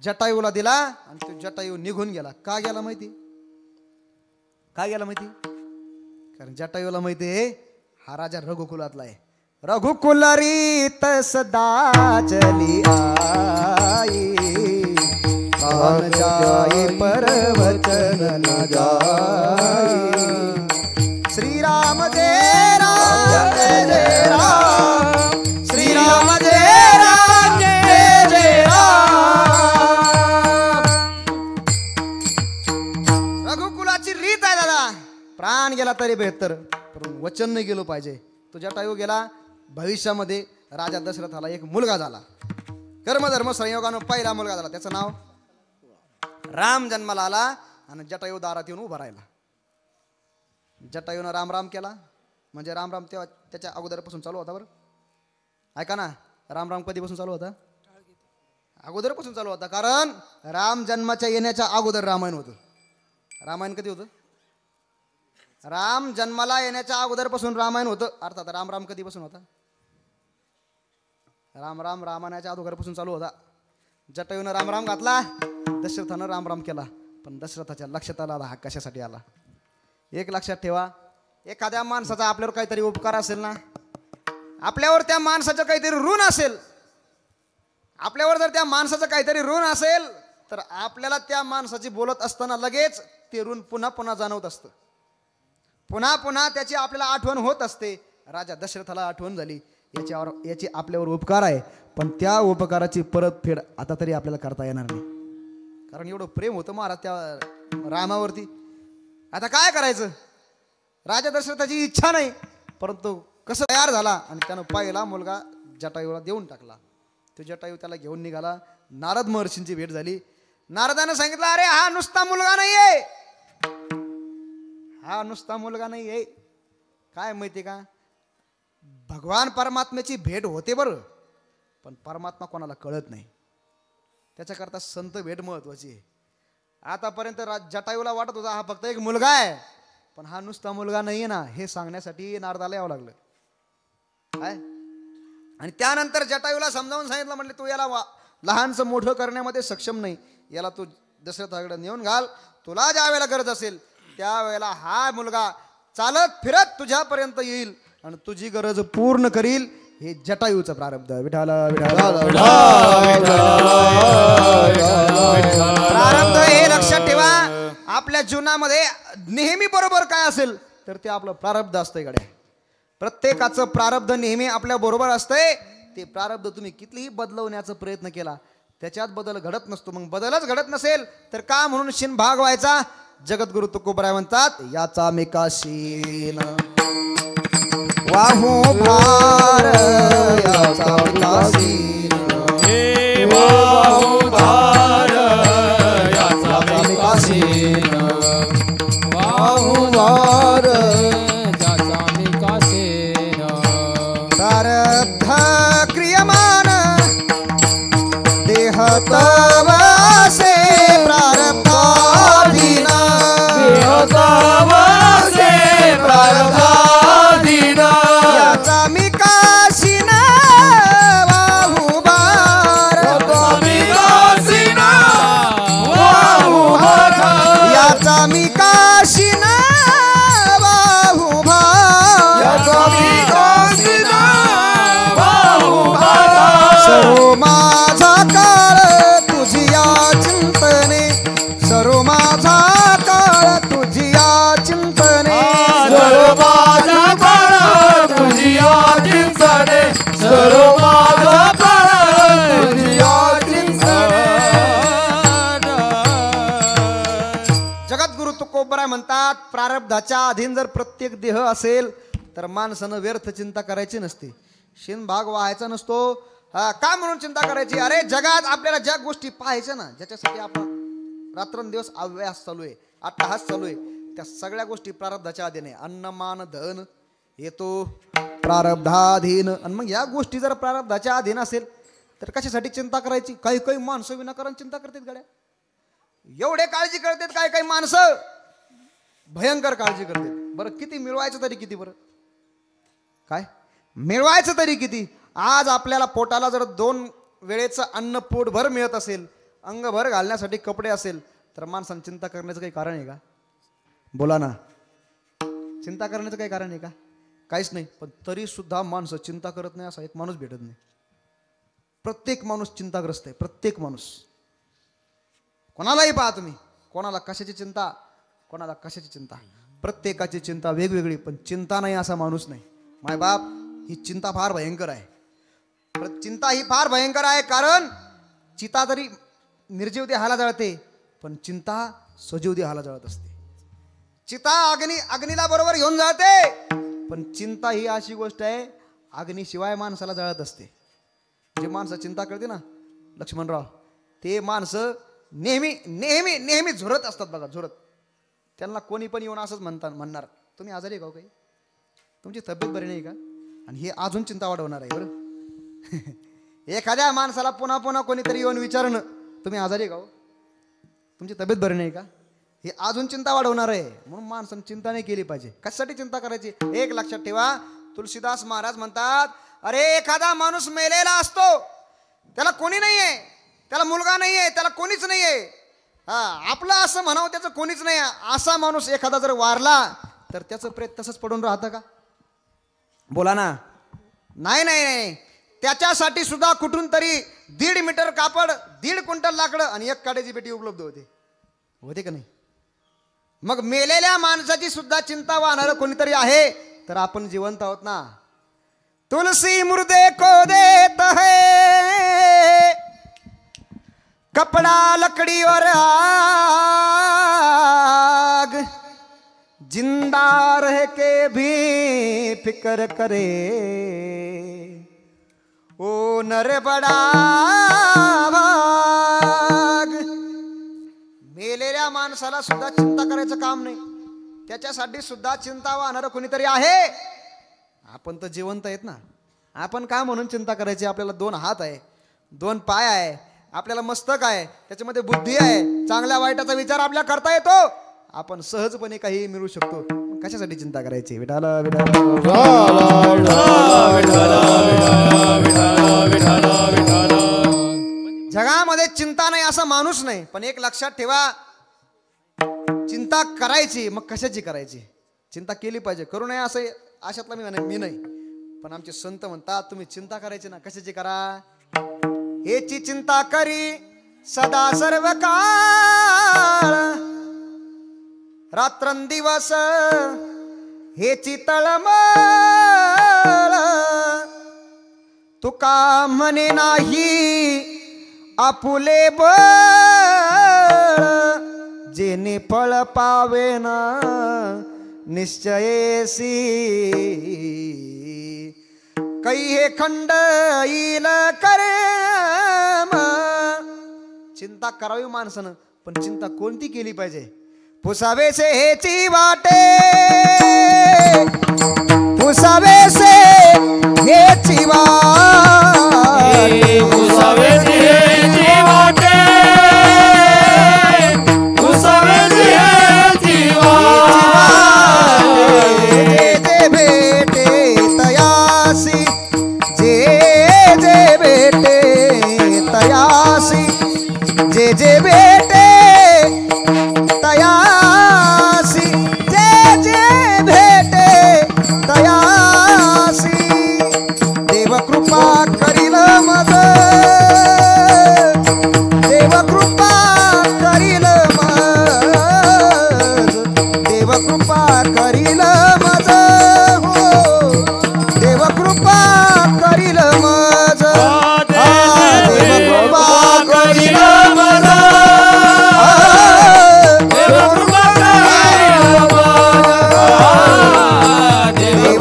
जटायूला दिला आणि तो जटायू निघून गेला. का गेला माहिती, काय गेला माहिती, कारण जटायूला माहिती आहे हा राजा रघुकुलातला आहे. रघुकुलरीत सदा चली आई, कान जाए परवचन न जाई. श्रीराम जय राम जय जय राम, श्रीराम जय राम जय जय राम. रघुकुलाची रीत आहे दादा, प्राण गेला तरी बेहतर, पण वचन नाही गेलो पाहिजे. तो जटायू गेला, भविष्यामध्ये राजा दशरथाला एक मुलगा झाला. कर्मधर्म संयोगानं पहिला मुलगा झाला, त्याचं नाव राम जन्माला आला आणि जटायू दारात येऊन उभा राहिला. जटायूनं राम राम केला, म्हणजे राम राम तेव्हा त्याच्या अगोदरपासून चालू होता. बरं ऐका ना, राम राम कधीपासून चालू होता, अगोदरपासून चालू होता. कारण राम जन्माच्या येण्याच्या अगोदर रामायण होतं. रामायण कधी होतं, राम जन्माला येण्याच्या अगोदरपासून रामायण होतं. अर्थात राम राम कधीपासून होता, राम राम रामायणाच्या अगोदरपासून चालू होता. जटायूनं राम राम घातला, दशरथानं राम राम केला. पण दशरथाच्या लक्षात आला हा कशासाठी आला. एक लक्षात ठेवा, एखाद्या माणसाचा आपल्यावर काहीतरी उपकार असेल ना, आपल्यावर त्या माणसाचं काहीतरी ऋण असेल, आपल्यावर जर त्या माणसाचं काहीतरी ऋण असेल तर आपल्याला त्या माणसाची बोलत असताना लगेच ते ऋण पुन्हा पुन्हा जाणवत असतं, पुन्हा पुन्हा त्याची आपल्याला आठवण होत असते. राजा दशरथाला आठवण झाली, याची आपल्यावर उपकार आहे, पण त्या उपकाराची परतफेड आता तरी आपल्याला करता येणार नाही. कारण एवढं प्रेम होतं महाराज त्या रामावरती. आता काय करायचं, राजा दशरथाची इच्छा नाही, परंतु कसं तयार झाला आणि त्यानं पहिला मुलगा जटायूला देऊन टाकला. तो जटायू त्याला घेऊन निघाला. नारद महर्षींची भेट झाली. नारदानं सांगितलं, अरे हा नुसता मुलगा नाहीये, हा नुसता मुलगा नाहीये. काय माहिती का, भगवान परमात्म्याची भेट होते बरं, पण परमात्मा कोणाला कळत नाही, त्याच्याकरता संत भेट महत्वाची आहे. आतापर्यंत जटायूला वाटत होता हा फक्त एक मुलगा आहे, पण हा नुसता मुलगा नाहीये ना, हे सांगण्यासाठी नारदाला यावं लागलं. काय, आणि त्यानंतर जटायूला समजावून सांगितलं, म्हटले तू याला लहानचं मोठं करण्यामध्ये सक्षम नाही, याला तू दशरथाकडे नेऊन घाल, तुला ज्या वेळेला गरज असेल त्यावेळेला हा मुलगा चालत फिरत तुझ्यापर्यंत येईल आणि तुझी गरज पूर्ण करील. हे जटायूचं प्रारब्ध. विठाला प्रारब्ध हे लक्षात ठेवा. आपल्या जीवनामध्ये नेहमी बरोबर काय असेल तर ते आपलं प्रारब्ध असतंय. गड्या, प्रत्येकाचं प्रारब्ध नेहमी आपल्या बरोबर असतंय. ते प्रारब्ध तुम्ही कितीही बदलवण्याचा प्रयत्न केला त्याच्यात बदल घडत नसतो. मग बदलच घडत नसेल तर का म्हणून शिन भाग व्हायचा. जगद्गुरु तुकोबराय म्हणतात, याचा मेकाशीन वाहू भार, याचा मेकाशीन जगात प्रारब्धाच्या अधीन जर प्रत्येक देह असेल तर माणसानं व्यर्थ चिंता करायची नसते. भाग व्हायचा नसतो. का म्हणून चिंता करायची? अरे जगात आपल्याला ज्या गोष्टी पाहायच्या ना, ज्याच्यासाठी आपण रात्रंदिवस अभ्यास चालू आहे, अट्टहास चालू आहे, त्या सगळ्या गोष्टी प्रारब्धाच्या अधीन आहे. अन्न मान धन येतो प्रारब्धाधीन. आणि मग या गोष्टी जर प्रारब्धाच्या अधीन असेल तर कशासाठी चिंता करायची? काही काही माणसं विनाकारण चिंता करतात गाड्या. एवढे काळजी करतात काही काही माणसं, भयंकर काळजी करतात. बरं किती मिळवायचं तरी किती? बरं काय मिळवायचं तरी किती? आज आपल्याला पोटाला जर 2 वेळेचं अन्न पोटभर मिळत असेल, अंगभर घालण्यासाठी कपडे असेल, तर माणसाने चिंता करण्याचं काही कारण आहे का? बोला ना, चिंता करण्याचं काही कारण आहे का? काहीच नाही. पण तरी सुद्धा माणसं चिंता करत नाही असा एक माणूस भेटत नाही. प्रत्येक माणूस चिंताग्रस्त आहे. प्रत्येक माणूस. कोणालाही पहा तुम्ही, कोणाला कशाची चिंता, कोणाला कशाची चिंता. प्रत्येकाची चिंता वेगवेगळी, पण चिंता नाही असा माणूस नाही. माय बाप, ही चिंता फार भयंकर आहे. चिंता ही फार भयंकर आहे. कारण चिता तरी निर्जीव देहाला जळते, पण चिंता सजीव देहाला जळत असते. चिता अग्नीला बरोबर घेऊन जाते, पण चिंता ही अशी गोष्ट आहे, अग्नीशिवाय माणसाला जळत असते. जे माणसं चिंता करते ना लक्ष्मणराव, ते माणसं नेहमी नेहमी नेहमी झुरत असतात बघा, झुरत. त्यांना कोणी पण येऊन असंच म्हणणार, तुम्ही आजारी आहे का काही? तुमची तब्येत बरी नाही का? आणि हे अजून चिंता वाढवणार आहे बरं. एखाद्या माणसाला पुन्हा पुन्हा कोणीतरी येऊन विचारणं, तुम्ही आजारी आहे का? तुमची तब्येत बरी नाही का? हे अजून चिंता वाढवणार आहे. म्हणून माणसाने चिंता नाही केली पाहिजे. कशासाठी चिंता करायची? एक लक्षात ठेवा. तुलसीदास महाराज म्हणतात, अरे एखादा माणूस मेलेला असतो, त्याला कोणी नाहीये, त्याला मुलगा नाहीये, त्याला कोणीच नाहीये, आपलं असं म्हणावं त्याचं कोणीच नाही, असा माणूस एखादा जर वारला तर त्याचं प्रेत तसंच पडून राहतं का? बोला ना. नाही नाही नाही, त्याच्यासाठी सुद्धा कुठून तरी 1.5 मीटर कापड, 1.5 क्विंटल लाकडं आणि 1 काड्याची पेटी उपलब्ध होते का नाही? मग मेलेल्या माणसाची सुद्धा चिंता वाहणारं कोणीतरी आहे तर आपण जिवंत आहोत ना. तुलसी मुर्दे को देत है, कपड़ा लकड़ी और आग, जिंदा रह के भी फिक्र करे, ओ नर बड़ा भाग. मेलेल्या माणसाला सुद्धा चिंता करायचं काम नाही, त्याच्यासाठी सुद्धा चिंता वाहणारं कोणीतरी आहे. आपण तर जिवंत आहेत ना. आपण काय म्हणून चिंता करायची? आपल्याला 2 हात आहे, 2 पाय आहे, आपल्याला मस्तक आहे, त्याच्यामध्ये बुद्धी आहे, चांगल्या वाईटाचा विचार आपल्याला करता येतो, आपण सहजपणे काही मिळू शकतो. कशासाठी चिंता करायची? विठाल विठाल जगामध्ये चिंता नाही असा माणूस नाही. पण एक लक्षात ठेवा, चिंता करायची, मग कशाची करायची? चिंता केली पाहिजे, करू नये असं अशातला मी नाही. पण आमचे संत म्हणतात तुम्ही चिंता करायची ना. कशाची करा? हेची चिंता करी सदा सर्व काळ, रात्रंदिवस हेची तळमळ. तुका म्हणे नाही आपुले बळ, जेने फळ पावेन निश्चयेसी. कै हे खंड येईल कर्म. चिंता करावी माणसानं, पण चिंता कोणती केली पाहिजे? पुसावेसे हेची वाटे, पुसावेसे हेची वाटे, पुसावेसे हेची वाटे, पुसावेसे हेची वाटे. जे भेटे तयासी, जे भेटे तयासी, जे भेटे तयासी, जे भेटे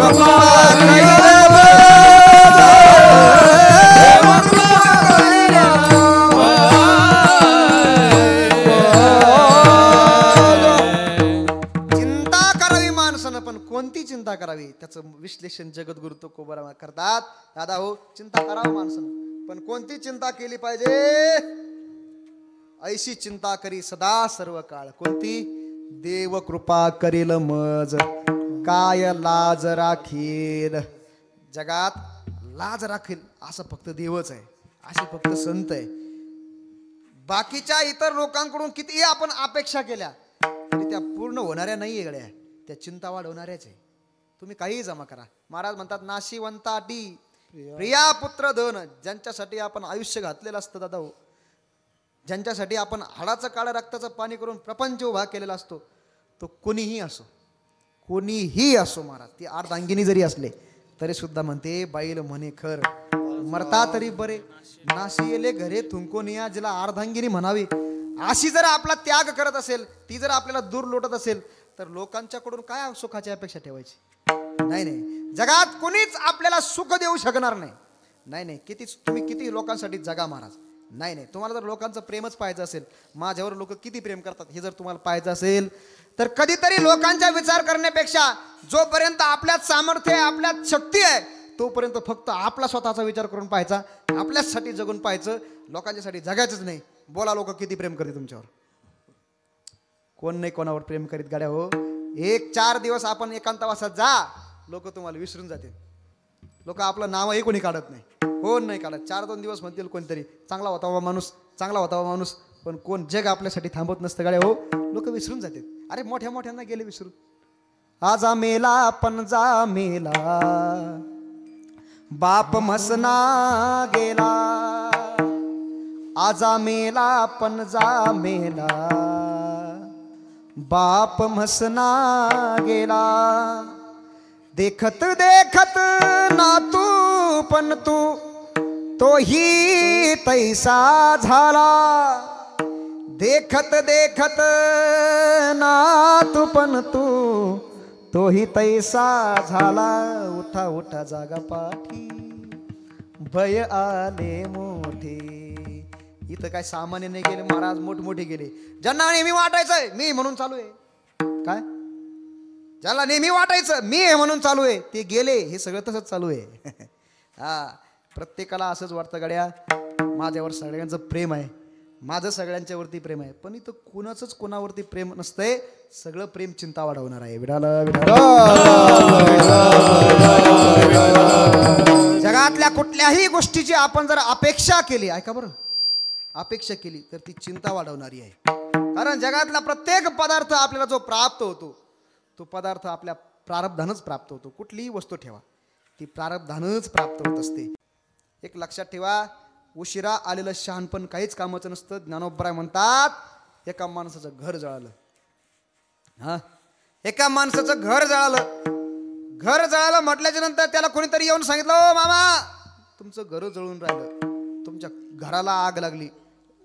चिंता करावी माणसानं, पण कोणती चिंता करावी त्याचं विश्लेषण जगद्गुरु तुकोबा करतात. दादा हो, चिंता करावं माणसानं, पण कोणती चिंता केली पाहिजे? ऐशी चिंता करी सदा सर्व काळ. कोणती? देव कृपा करील मज, काय लाज राखील. जगात लाज राखील असं फक्त देवच आहे, असे फक्त संत आहे. बाकीच्या इतर लोकांकडून कितीही आपण अपेक्षा केल्या तरी त्या पूर्ण होणाऱ्या नाहीये गड्या, त्या चिंता वाढवणाऱ्याच आहे. तुम्ही काहीही जमा करा. महाराज म्हणतात नाशिवंताटी प्रिया पुत्र धन. ज्यांच्यासाठी आपण आयुष्य घातलेलं असतं दादा हो, ज्यांच्यासाठी आपण हाडाचं काळं रक्ताचं पाणी करून प्रपंच उभा केलेला असतो, तो कोणीही असो, कोणीही असो महाराज, ती अर्धांगिनी जरी असले तरी सुद्धा म्हणते बैल म्हणे खर मरता तरी बरे, नाशी येले घरे थुंकोनिया. जिला अर्धांगिनी म्हणावी अशी जर आपला त्याग करत असेल, ती जर आपल्याला दूर लोटत असेल, तर लोकांच्याकडून काय सुखाची अपेक्षा ठेवायची? नाही नाही, जगात कोणीच आपल्याला सुख देऊ शकणार नाही. नाही नाही, तुम्ही किती लोकांसाठी जगा महाराज. नाही नाही, तुम्हाला जर लोकांचं प्रेमच पाहायचं असेल, माझ्यावर लोक किती प्रेम करतात हे जर तुम्हाला पाहायचं असेल, तर कधीतरी लोकांचा विचार करण्यापेक्षा जोपर्यंत आपल्यात सामर्थ्य आहे, आपल्यात शक्ती आहे, तोपर्यंत फक्त आपला स्वतःचा विचार करून पाहायचा, आपल्यासाठी जगून पाहायचं, लोकांच्यासाठी जगायचंच नाही. बोला लोक किती प्रेम करते तुमच्यावर. कोण नाही कोणावर प्रेम करीत गाड्या हो. 1-4 दिवस आपण एकांतवासात जा, लोक तुम्हाला विसरून जातील. लोक आपलं नावही कोणी काढत नाही, कोण नाही काढत. 4-2 दिवस म्हणतील कोणतरी चांगला होता बा माणूस, चांगला होता बा माणूस, पण कोण जग आपल्यासाठी थांबत नसतं गाड्या हो. लोक विसरून जातात. अरे मोठ्या मोठ्यांना गेले विसरून. आजा मेला पणजा मेला, बाप मसना गेला. आजा मेला पणजा मेला, बाप मसना गेला. देखत देखत ना तू पण तोही तैसा झाला. देखत देखत ना तू पण तोही तैसा झाला. उठा उठा जागा पाठी, भय आले मोठे. इथं काय सामान्य नाही गेले महाराज, मोठमोठे गेले. ज्यांना नेहमी वाटायचंय मी म्हणून चालू आहे, काय ज्याला नेहमी वाटायचं मी आहे म्हणून चालू आहे, ते गेले. हे सगळं तसंच चालू आहे. हा, प्रत्येकाला असंच वाटतं गड्या माझ्यावर सगळ्यांचं प्रेम आहे, माझं सगळ्यांच्यावरती प्रेम आहे. पण इथं कोणाचंच कोणावरती प्रेम नसतंय. सगळं प्रेम चिंता वाढवणार आहे. जगातल्या कुठल्याही गोष्टीची आपण जर अपेक्षा केली, ऐका बरं, अपेक्षा केली तर ती चिंता वाढवणारी आहे. कारण जगातला प्रत्येक पदार्थ आपल्याला जो प्राप्त होतो, तो पदार्थ आपल्या प्रारब्धानच प्राप्त होतो. कुठलीही वस्तू ठेवा, ती प्रारब्धानच प्राप्त होत असते. एक लक्षात ठेवा, उशिरा आलेलं शहाणपण काहीच कामाचं नसतं. ज्ञानोबराय म्हणतात एका माणसाचं घर जळालं. हा, एका माणसाचं घर जळालं. घर जळालं म्हटल्याच्या नंतर त्याला कोणीतरी येऊन सांगितलं, ओ मामा तुमचं घर जळून राहिलं, तुमच्या घराला आग लागली.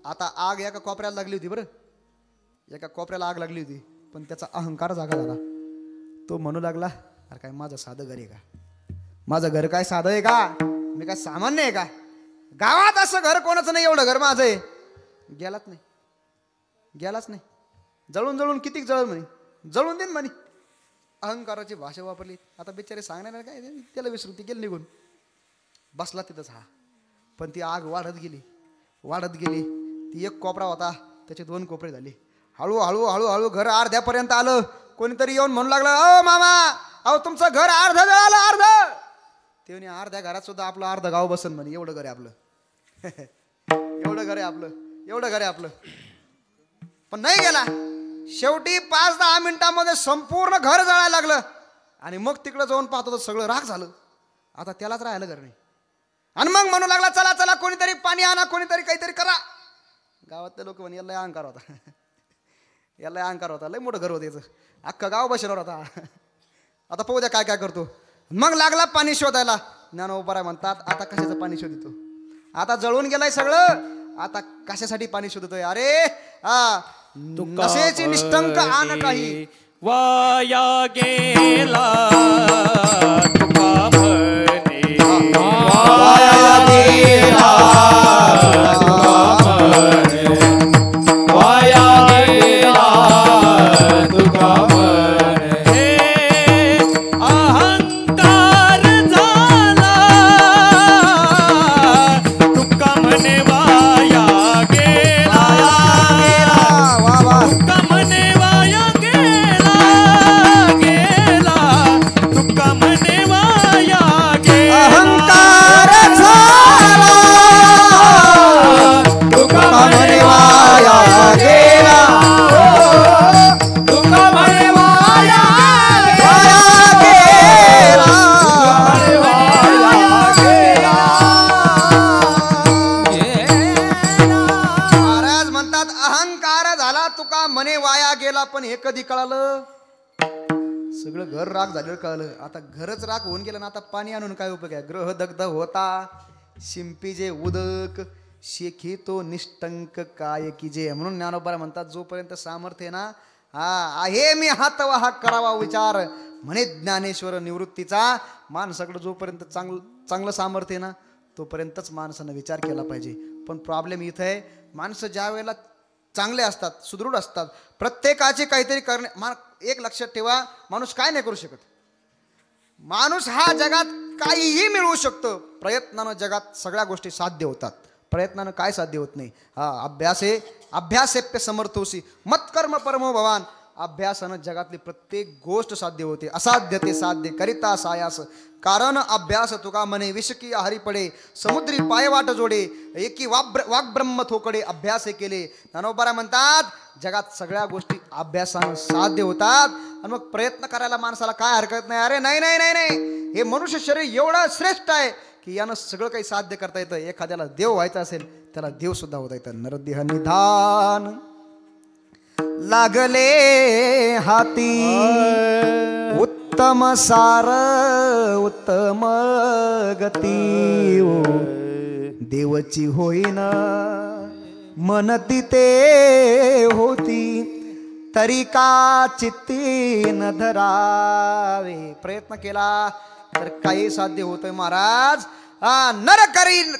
आता आग एका कोपऱ्याला लागली होती, बरं एका कोपऱ्याला आग लागली होती, पण त्याचा अहंकार जागा झाला. तो म्हणू लागला, अरे काय माझं साधं घर आहे का? माझं घर काय साधं आहे का? मी काय सामान्य आहे का? गावात असं घर कोणाचं नाही, एवढं घर माझं आहे. गेलाच नाही, गेलाच नाही. जळून जळून किती जळून म्हणे, जळून देईन म्हणे. अहंकाराची भाषा वापरली. आता बिचारे सांगणार काय, त्याला विसरून ती गेली निघून. बसला तिथंच हा. पण ती आग वाढत गेली, वाढत गेली. ती एक कोपरा होता, त्याचे 2 कोपरे झाले. हळूहळू हळूहळू घर अर्ध्यापर्यंत आलं. कोणीतरी येऊन म्हणू लागलं, अहो मामा, अहो तुमचं घर अर्ध जळालं, अर्ध. ते म्हणे अर्ध्या घरात सुद्धा आपलं अर्ध गाव बसन म्हणे, एवढं घर आहे आपलं. एवढं घर आहे आपलं, एवढं घर आहे आपलं. पण नाही गेला. शेवटी 5-10 मिनिटांमध्ये संपूर्ण घर जळायला लागलं. आणि मग तिकडे जाऊन पाहतो तर सगळं राख झालं. आता त्यालाच राहायला घर नाही. आणि मग म्हणू लागला, चला चला कोणीतरी पाणी आणा, कोणीतरी काहीतरी करा. गावातले लोक म्हणे याला अहंकार होता, याला अहंकार होता, लय मोठं घर होतं याचं, अख्खा गाव बसणार होता. आता पाहू द्या काय काय करतो. मग लागला पाणी शोधायला. ज्ञानोबराय म्हणतात, आता कशाचं पाणी शोधितो? आता जळून गेलाय सगळं, आता कशासाठी पाणी शोधतोय? अरे नशेची निष्ठंक आण काही वाया गेला घर राख झाल्यावर कळलं. आता घरच राख होऊन गेलं ना, आता पाणी आणून काय उपयोग आहे. ग्रह दग्ध होता शिंपी जे उदक शेखी तो निष्टंक काय की जे. म्हणून ज्ञानोबा म्हणतात जोपर्यंत सामर्थ्य आहे ना, आहे मी हात वा हा करावा विचार म्हणे ज्ञानेश्वर निवृत्तीचा. माणसाकडे जोपर्यंत चांगलं सामर्थ्य आहे ना, तोपर्यंतच माणसानं विचार केला पाहिजे. पण प्रॉब्लेम इथं आहे, माणसं ज्या वेळेला चांगले असतात, सुदृढ असतात, प्रत्येकाचे काहीतरी करणे. एक लक्षात ठेवा, माणूस काय नाही करू शकत. माणूस हा जगात काहीही मिळवू शकतो. प्रयत्नानं जगात सगळ्या गोष्टी साध्य होतात. प्रयत्नानं काय साध्य होत नाही. अभ्यासेप्य समर्थोसी मत्कर्म परमो भवान. अभ्यासानं जगातली प्रत्येक गोष्ट साध्य होते. असाध्य ते साध्य करिता सायास कारण अभ्यास तुका मने विषकी हरी पडे समुद्री पायवाट जोडे एकी वाग्ब्रह्म थोकडे अभ्यास केले. ज्ञानोबा म्हणतात जगात सगळ्या गोष्टी अभ्यासानं साध्य होतात. आणि मग प्रयत्न करायला माणसाला काय हरकत नाही. अरे नाही नाही नाही नाही, हे मनुष्य शरीर एवढं श्रेष्ठ आहे की यानं सगळं काही साध्य करता येतं. एखाद्याला देव व्हायचं असेल त्याला देव सुद्धा होता येतं. नरदेह निधान लागले हाती उत्तम सार उत्तम गती देवची होईन मनती ते होती तरी का चित्ती न धरावे. प्रयत्न केला तर काही साध्य होतंय महाराज. नर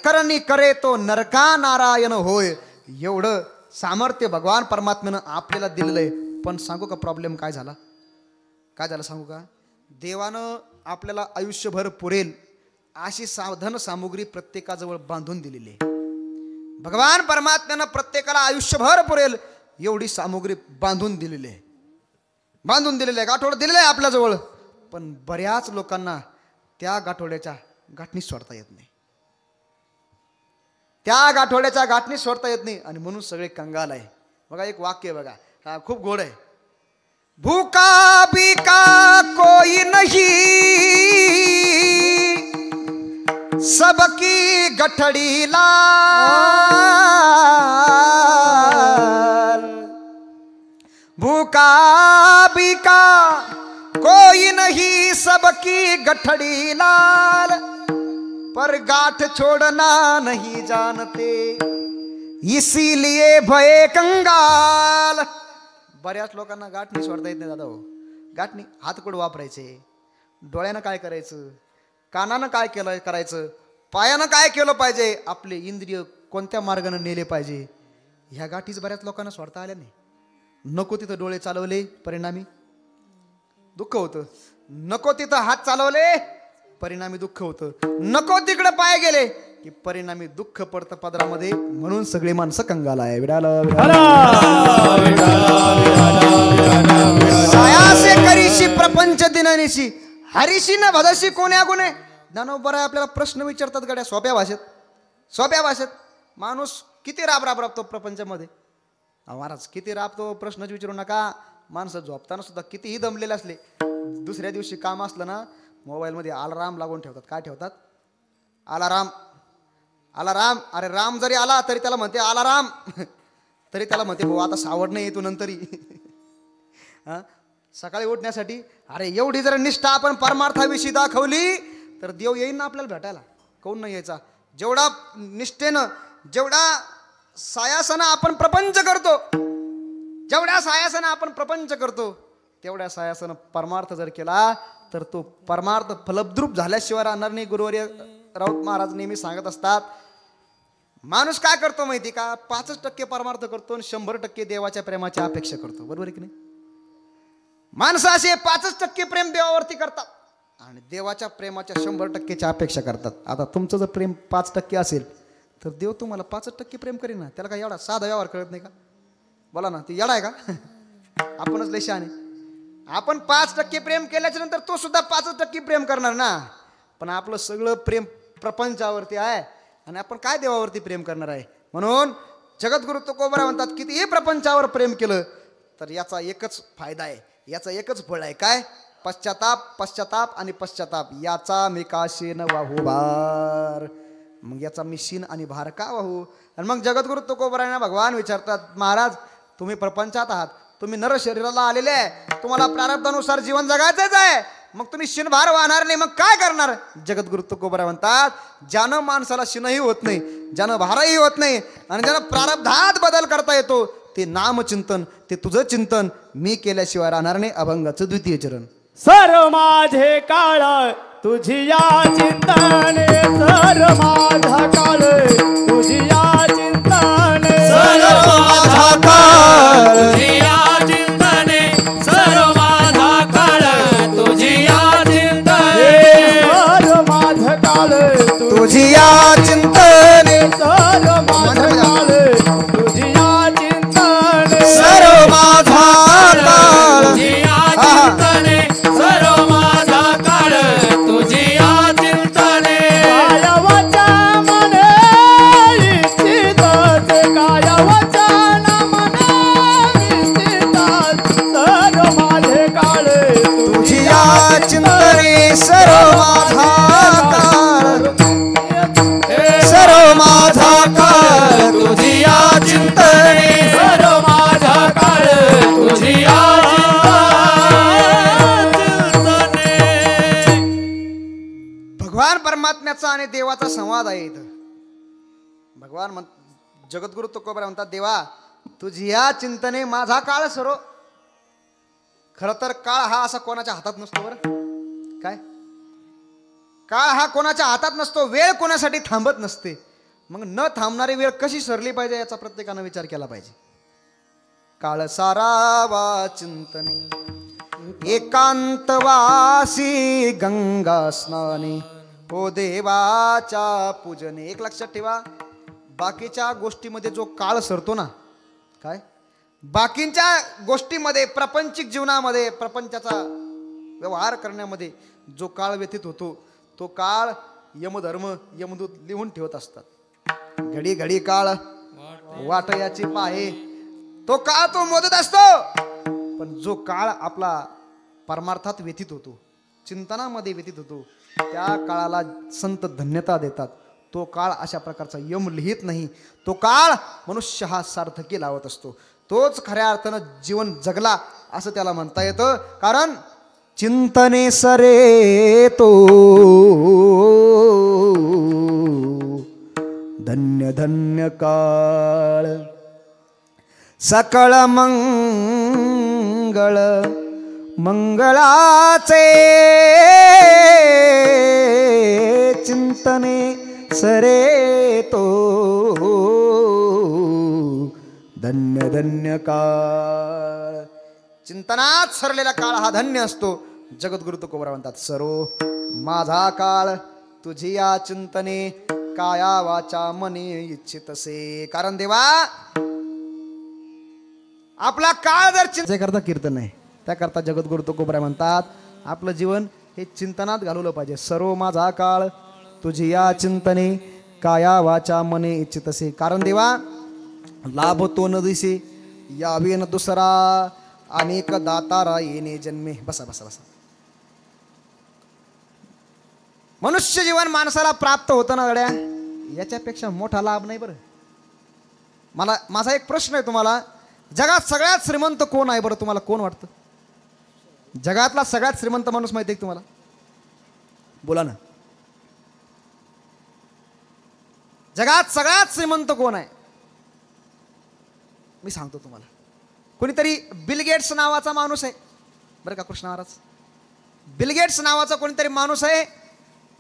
करणी करे तो नरका नारायण होय. एवढं सामर्थ्य भगवान परमात्म्यानं आपल्याला दिलेलं आहे. पण सांगू का प्रॉब्लेम काय झाला? काय झालं सांगू का? देवानं आपल्याला आयुष्यभर पुरेल अशी साधन सामुग्री प्रत्येकाजवळ बांधून दिलेली आहे. भगवान परमात्म्यानं प्रत्येकाला आयुष्यभर पुरेल एवढी सामुग्री बांधून दिलेली आहे. बांधून दिलेली आहे, गाठोड दिलेलं आहे आपल्याजवळ. पण बऱ्याच लोकांना त्या गाठोड्याच्या गाठणी सोडता येत नाही. त्या गाठोड्याच्या गाठणी सोडता येत नाही आणि म्हणून सगळे कंगाल आहे. बघा एक वाक्य बघा, हा खूप गोड आहे. भूका बिका कोई नहीं सबकी गठड़ी लाल. भूका बिका कोई नहीं सबकी गठड़ी लाल पर गाठ छोड़ना नहीं जानते इसीलिए भये कंगाल. बऱ्याच लोकांना गाठणी सोडता येत नाही दादा हो. गाठणी हात कुठं वापरायचे, डोळ्यानं काय करायचं, कानानं काय करायचं, पायानं काय केलं पाहिजे, आपले इंद्रिय कोणत्या मार्गाने नेले पाहिजे, ह्या गाठीच बऱ्याच लोकांना सोडता आल्या नाही. नको तिथं डोळे चालवले परिणामी दुःख होतं. नको तिथं हात चालवले परिणामी दुःख होतं. नको तिकडे पाय गेले की परिणामी दुःख पडतं पदरामध्ये. म्हणून सगळे माणसं कंगाल आहे. सायासे करीशी प्रपंच दिनानिशी हरीशी न भदशी कोण्या गुणे. ज्ञानोबा आपल्याला प्रश्न विचारतात गड्या सोप्या भाषेत. सोप्या भाषेत माणूस किती राबतो प्रपंचामध्ये. महाराज किती राबतो प्रश्नच विचारू नका. माणसं झोपताना सुद्धा कितीही दमलेले असले, दुसऱ्या दिवशी काम असलं ना, मोबाईलमध्ये अलाराम लागून ठेवतात. काय ठेवतात? अलाराम. अलाराम. अरे राम जरी आला तरी त्याला म्हणते अलाराम. तरी त्याला म्हणते भाऊ आता सावड नाही येतो नंतरी. सकाळी उठण्यासाठी. अरे एवढी जर निष्ठा आपण परमार्थाविषयी दाखवली तर देव येईन ना आपल्याला भेटायला. कोण नाही यायचा? जेवढा निष्ठेनं, जेवढा सायासानं आपण प्रपंच करतो, जेवढ्या सायासानं आपण प्रपंच करतो, तेवढ्या सायासानं परमार्थ जर केला तर तो परमार्थ फलद्रूप झाल्याशिवाय राहणार नाही. गुरुवर्य राऊत महाराज नेहमी सांगत असतात, माणूस काय करतो माहिती का? 5% परमार्थ करतो आणि 100% देवाच्या प्रेमाची अपेक्षा करतो. बरोबर आहे की नाही? माणसं असे 5% प्रेम देवावरती करतात आणि देवाच्या प्रेमाच्या 100%च्या अपेक्षा करतात. आता तुमचं जर प्रेम 5% असेल तर देव तुम्हाला 5% प्रेम करेन ना. त्याला काय एवढा साधा व्यवहार कळत नाही का? बोला ना, ती येडा आहे का? आपणच लय शहाणे. आपण 5% प्रेम केल्याच्या नंतर तो सुद्धा 5% प्रेम करणार ना. पण आपलं सगळं प्रेम प्रपंचावरती आहे आणि आपण काय देवावरती प्रेम करणार आहे. म्हणून जगद्गुरु तुकोबरा म्हणतात, कितीही प्रपंचावर प्रेम केलं तर याचा एकच फायदा आहे, याचा एकच फळ आहे. काय? पश्चाताप, पश्चाताप आणि पश्चाताप. याचा मी काशीन वाहू भार. मग याचा मी शीन आणि भार का वाहू? आणि मग जगद्गुरु तुकोबरायांना भगवान विचारतात, महाराज तुम्ही प्रपंचात आहात, तुम्ही नर शरीराला आलेले आहे, तुम्हाला प्रारब्धानुसार जीवन जगायचंच आहे, मग तुम्ही शिनभार वाहणार नाही, मग काय करणार? जगद्गुरु तुकोबरा म्हणतात, ज्यानं माणसाला शिनही होत नाही, ज्यानं भारही होत नाही आणि ज्यानं प्रारब्धात बदल करता येतो ते नामचिंतन, ते तुझं चिंतन मी केल्याशिवाय राहणार नाही. अभंगाचं द्वितीय चरण. सर्व माझे काळ तुझी या चिंतने, सर्व माझा काळ तुझी या चिंतने, सर्व माझा काळ तुझी या चिंतने, सर्व माझा काळ तुझी या चिंतने, सर्व माझा काळ तुझी या चिंतने, सर्व माझा काळ तुझी या चिंतने, सर्व माझा काळ तुझी या चिंतने, सर्व माझा काळ तुझी या चिंतने, काय वचन मने इच्छितसे, काय वचन मने इच्छितसे, सर्व माझे काळ तुझी या चिंतने, सर्व माझा काळ, सर्व माझा काळ तुझी या चिंतने, सर्व माझा काळ तुझी या चिंतने. भगवान परमात्म्याचा आणि देवाचा संवाद आहे इथं. भगवान जगद्गुरु तुकोबरा म्हणतात, देवा तुझी या चिंतने माझा काळ सरो. खर तर काळ हा असा कोणाच्या हातात नसतो. बरं काय, काळ हा कोणाच्या हातात नसतो, वेळ कोणासाठी थांबत नसते. मग न थांबणारी वेळ कशी सरली पाहिजे याचा प्रत्येकानं विचार केला पाहिजे. काळ सारावा चिंतने, एकांतवासी गंगा स्नाने, हो देवाच्या पूजने. एक लक्षात ठेवा, बाकीच्या गोष्टीमध्ये जो काळ सरतो ना, काय बाकीच्या गोष्टीमध्ये, प्रापंचिक जीवनामध्ये, प्रपंचाचा व्यवहार करण्यामध्ये जो काळ व्यतीत होतो, तो काळ यमधर्म, यमदूत लिहून ठेवत असतात. घडी घडी काळ वाटयाची पाहे, तो काळ तो मोजत असतो. पण जो काळ आपला परमार्थात व्यतीत होतो, चिंतनामध्ये व्यतीत होतो, त्या काळाला संत धन्यता देतात. तो काळ अशा प्रकारचा यम लिहित नाही. तो काळ मनुष्य हा सार्थकी लावत असतो. तोच खऱ्या अर्थानं जीवन जगला असं त्याला म्हणता येतं. कारण चिंतने सरे तो धन्य धन्य काळ, सकळ मंगळ मंगळाचे चिंतने सरे तो धन्य धन्य काळ. चिंतनात सरलेला काळ हा धन्य असतो. जगद्गुरु तुकोबरा म्हणतात, सरो माझा काळ तुझी या चिंतने, काया वाचा मने इच्छितसे. कारण देवा आपला काळ जर चिंतेकरता कीर्तन आहे, त्याकरता जगद्गुरु तुकोबरा म्हणतात, आपलं जीवन हे चिंतनात घालवलं पाहिजे. सर्व माझा काळ तुझी या चिंतने, काया वाचा मने इच्छितसे. कारण देवा लाभ तो न दिसे, यावे न दुसरा, अनेक दातारा येणे जन्मे. बसा बसा बसा. मनुष्य जीवन माणसाला प्राप्त होतं ना गड्या, याच्यापेक्षा मोठा लाभ नाही. बरं माझा एक प्रश्न आहे तुम्हाला, जगात सगळ्यात श्रीमंत कोण आहे बरं? तुम्हाला कोण वाटतं जगातला सगळ्यात श्रीमंत माणूस माहिती आहे तुम्हाला? बोला ना. जगात सगळ्यात श्रीमंत कोण आहे? मी सांगतो तुम्हाला. कोणीतरी बिल गेट्स नावाचा माणूस आहे बरं का, कृष्ण महाराज. बिल गेट्स नावाचा कोणीतरी माणूस आहे,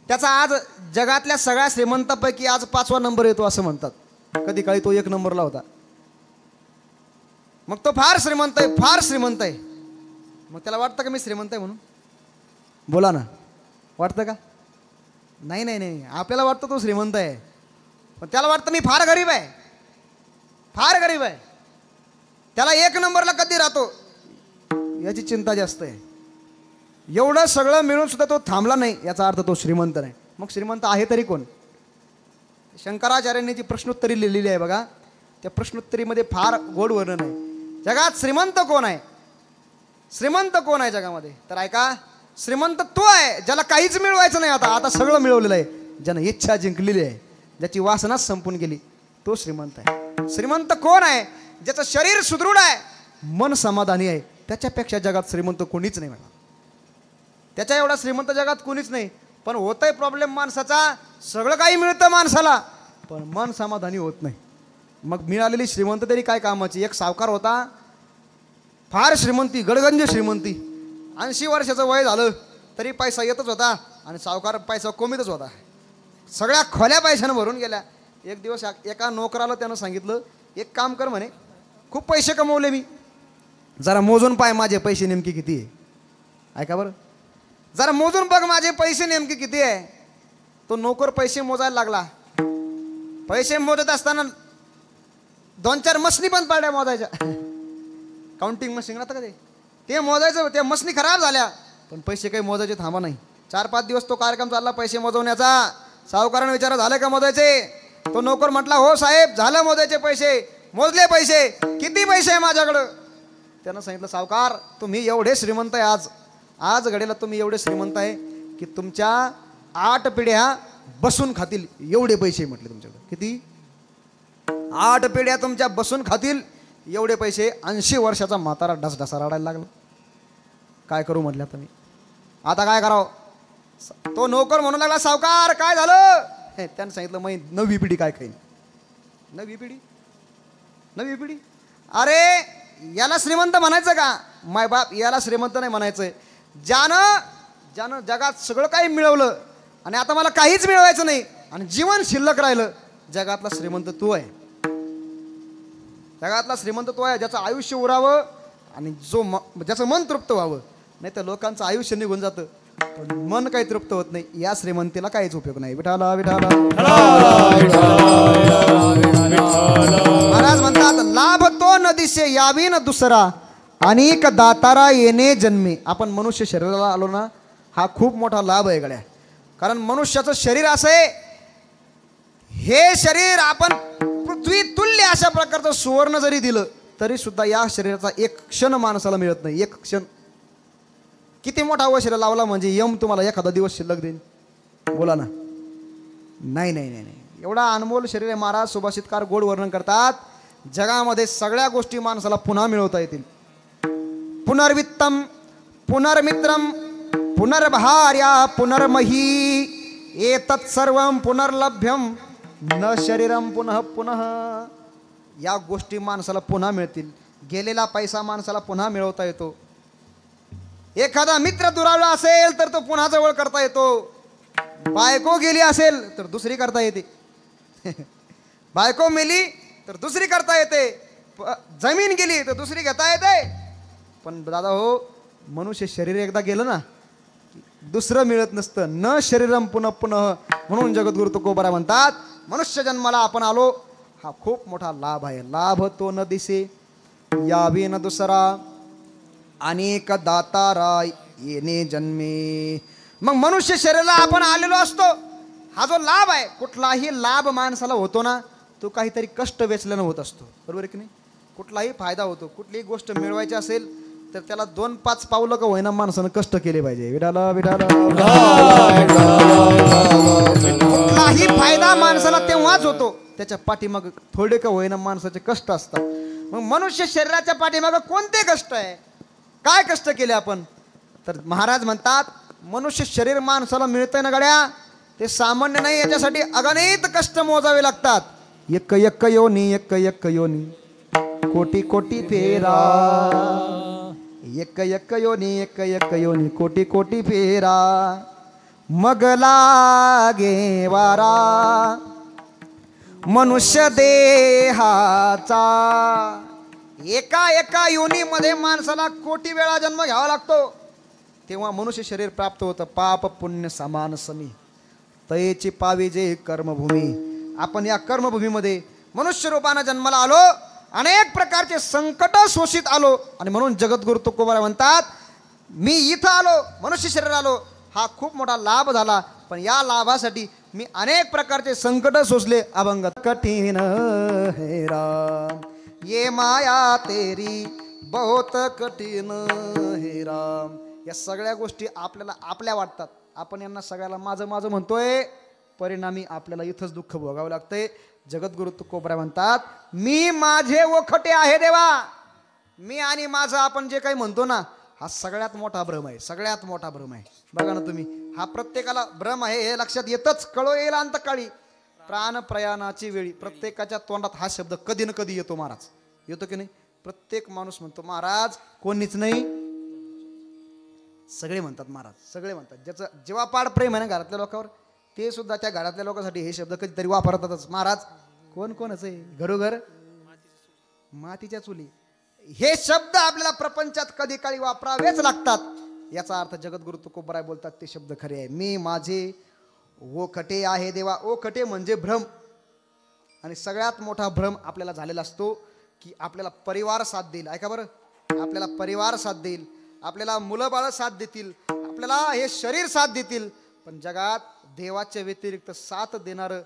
त्याचा आज जगातल्या सगळ्या श्रीमंतापैकी आज 5वा नंबर येतो असं म्हणतात. कधी काळी तो 1 नंबरला होता. मग तो फार श्रीमंत आहे, फार श्रीमंत आहे. मग त्याला वाटतं का मी श्रीमंत आहे म्हणून? बोला ना, वाटतं का? नाही नाही नाही, आपल्याला वाटतं तो श्रीमंत आहे, पण त्याला वाटतं मी फार गरीब आहे, फार गरीब आहे. त्याला 1 नंबरला कधी राहतो याची चिंता जास्त आहे. एवढं सगळं मिळून सुद्धा तो थांबला नाही, याचा अर्थ तो श्रीमंत नाही. मग श्रीमंत आहे तरी कोण? शंकराचार्यांनी जी प्रश्नोत्तरी लिहिलेली आहे बघा, त्या प्रश्नोत्तरीमध्ये फार गोड वर्णन आहे. जगात श्रीमंत कोण आहे? श्रीमंत कोण आहे जगामध्ये? तर ऐका, श्रीमंत तो आहे ज्याला काहीच मिळवायचं नाही, आता सगळं मिळवलेलं आहे, ज्यानं इच्छा जिंकलेली आहे, ज्याची वासनाच संपून गेली, तो श्रीमंत आहे. श्रीमंत कोण आहे? ज्याचं शरीर सुदृढ आहे, मन समाधानी आहे त्याच्यापेक्षा जगात श्रीमंत कोणीच नाही म्हणा. त्याच्या एवढा श्रीमंत जगात कोणीच नाही. पण होतंय प्रॉब्लेम माणसाचा, सगळं काही मिळतं माणसाला पण मन समाधानी होत नाही. मग मिळालेली श्रीमंत तरी काय कामाची. एक सावकार होता, फार श्रीमंती, गडगंज श्रीमंती. 80 वर्षाचं वय झालं तरी पैसा येतच होता आणि सावकार पैसा कमीतच होता. सगळ्या खोल्या पैशानं भरून गेल्या. एक दिवस एका नोकराला त्यानं सांगितलं, एक काम कर म्हणे, खूप पैसे कमवले मी, जरा मोजून पाय माझे पैसे नेमके किती आहे. ऐका बरं, जरा मोजून बघ माझे पैसे नेमके किती आहे. तो नोकर पैसे मोजायला लागला. पैसे मोजत असताना 2-4 मशनी पण पडल्या मोजायच्या. काउंटिंग मशीन राहतं का ते मोजायचं. त्या मशनी खराब झाल्या पण पैसे काही मोजायचे थांबा नाही. 4-5 दिवस तो कार्यक्रम चालला पैसे मोजवण्याचा. सावकाराने विचारलं, झालं का मोजायचे. तो नोकर म्हटला, हो साहेब झालं मोजायचे पैसे, मोजले पैसे, किती पैसे आहे माझ्याकडं. त्यानं सांगितलं, सावकार तुम्ही एवढे श्रीमंत आहे, आज घडीला तुम्ही एवढे श्रीमंत आहे की तुमच्या 8 पिढ्या बसून खातील एवढे पैसे. म्हटले तुमच्याकडे किती. 8 पिढ्या तुमच्या बसून खातील एवढे पैसे. 80 वर्षाचा म्हातारा ढसढसा रडायला लागला. काय करू म्हटलं तुम्ही, आता काय करावं. तो नोकर म्हणू लागला, सावकार काय झालं. त्यानं सांगितलं, मग 9वी पिढी काय खाईन. 9वी पिढी. अरे याला श्रीमंत म्हणायचं का. माय बाप याला श्रीमंत नाही म्हणायचं. ज्यानं जगात सगळं काही मिळवलं आणि आता मला काहीच मिळवायचं नाही आणि जीवन शिल्लक राहिलं, जगातला श्रीमंत तू आहे. जगातला श्रीमंत तो आहे ज्याचं आयुष्य उरावं आणि ज्याचं मन तृप्त व्हावं. नाही तर लोकांचं आयुष्य निघून जातं पण मन काही तृप्त होत नाही. या श्रीमंतीला काहीच उपयोग नाही. विठाला विठाला. महाराज म्हणतात, लाभ तो न दिसे यावी न दुसरा, अनेक दातारा येणे जन्मे. आपण मनुष्य शरीराला आलो ना, हा खूप मोठा लाभ आहे गड्या. कारण मनुष्याचं शरीर असं आहे, हे शरीर आपण पृथ्वी तुल्य अशा प्रकारचं सुवर्ण जरी दिलं तरी सुद्धा या शरीराचा एक क्षण माणसाला मिळत नाही. एक क्षण. किती मोठा वशिला लावला म्हणजे यम तुम्हाला एखादा दिवस शिल्लक देईन. बोला ना. नाही. एवढा अनमोल शरीर आहे. महाराज सुभाषितकार गोड वर्णन करतात, जगामध्ये सगळ्या गोष्टी माणसाला पुन्हा मिळवता येतील. पुनर्वित्तम, पुनर्मित्रम, पुनर्भार्या, पुनर्मही, एतत् सर्वं पुनर्लभ्यम न शरीरम पुनः पुनः. या गोष्टी माणसाला पुन्हा मिळतील. गेलेला पैसा माणसाला पुन्हा मिळवता येतो. एखादा मित्र दुरावला असेल तर तो पुन्हा जवळ करता येतो. बायको गेली असेल तर दुसरी करता येते. बायको मेली तर दुसरी करता येते. जमीन गेली तर दुसरी घेता येते. पण दादा हो, मनुष्य शरीर एकदा गेलं ना दुसरं मिळत नसतं. न शरीरम पुनः पुनः. म्हणून जगद्गुरु तुकोबरा म्हणतात, मनुष्य जन्माला आपण आलो हा खूप मोठा लाभ आहे. लाभ तो न दिसे यावी न दुसरा, अनेक दातारा येणे जन्मे. मग मनुष्य शरीराला आपण आलेलो असतो. हा जो लाभ आहे, कुठलाही लाभ माणसाला होतो ना तो काहीतरी कष्ट वेचल्यानं होत असतो. बरोबर की नाही. कुठलाही फायदा होतो, कुठलीही गोष्ट मिळवायची असेल तर त्याला 2-5 पावलं का होईना माणसानं कष्ट केले पाहिजे. विडाला विडाला. कुठलाही फायदा माणसाला तेव्हाच होतो त्याच्या पाठीमाग थोडे का होईना माणसाचे कष्ट असतात. मग मनुष्य शरीराच्या पाठीमाग कोणते कष्ट आहे, काय कष्ट केले आपण. तर महाराज म्हणतात, मनुष्य शरीर माणसाला मिळतंय ना गड्या, ते सामान्य नाही. याच्यासाठी अगणित कष्ट मोजावे लागतात. एक एक योनी, एक एक योनी, कोटी कोटी फेरा. एक एक योनी, एक एक योनी, कोटी कोटी फेरा. मग लागे वारा मनुष्य देहाचा. एका एका योनीमध्ये माणसाला कोटी वेळा जन्म घ्यावा लागतो तेव्हा मनुष्य शरीर प्राप्त होतं. पाप पुण्य समान समी, तयेची पावी जे कर्मभूमी. आपण या कर्मभूमीमध्ये मनुष्य रूपानं जन्माला आलो, अनेक प्रकारचे संकट शोषित आलो. आणि म्हणून जगद्गुरु तुकोबरा म्हणतात, मी इथं आलो, मनुष्य शरीर आलो, हा खूप मोठा लाभ झाला. पण या लाभासाठी मी अनेक प्रकारचे संकट सोसले. अभंग कठीण है राम, ये माया तेरी बहुत कठीण हे राम. या सगळ्या गोष्टी आपल्याला आपल्या वाटतात. आपण यांना सगळ्याला माझं माझं म्हणतोय, परिणामी आपल्याला इथंच दुःख भोगावं लागतंय. जगद्गुरु तुकोबरा म्हणतात, मी माझे ओखटे आहे देवा, मी आणि माझं आपण जे काही म्हणतो ना, हा सगळ्यात मोठा भ्रम आहे, सगळ्यात मोठा भ्रम आहे. बघा ना तुम्ही, हा प्रत्येकाला भ्रम आहे हे लक्षात येतच. कळो येईल अंतकाळी प्राण प्रयाणाची वेळी प्रत्येकाच्या तोंडात हा शब्द कधी ना कधी येतो. महाराज येतो की नाही? प्रत्येक माणूस म्हणतो महाराज, कोणीच नाही. सगळे म्हणतात महाराज, सगळे म्हणतात. ज्याचं जेव्हा पाड प्रेम आहे ना घरातल्या लोकांवर, ते सुद्धा त्या घरातल्या लोकांसाठी हे शब्द कधीतरी वापरतातच. महाराज कोण कोणच आहे, घरोघर मातीच्या चुली. हे शब्द आपल्याला प्रपंचात कधी काळी वापरावेच लागतात. याचा अर्थ जगद्गुरु तुकोबराय बोलतात ते शब्द खरे आहे. मी माझे ओखटे आहे देवा. ओखटे म्हणजे भ्रम. आणि सगळ्यात मोठा भ्रम आपल्याला झालेला असतो की आपल्याला परिवार साथ देईल. ऐका बरं, आपल्याला परिवार साथ देईल, आपल्याला मुलं बाळ साथ देतील, आपल्याला हे शरीर साथ देतील, पण जगात देवाच्या व्यतिरिक्त साथ देणारं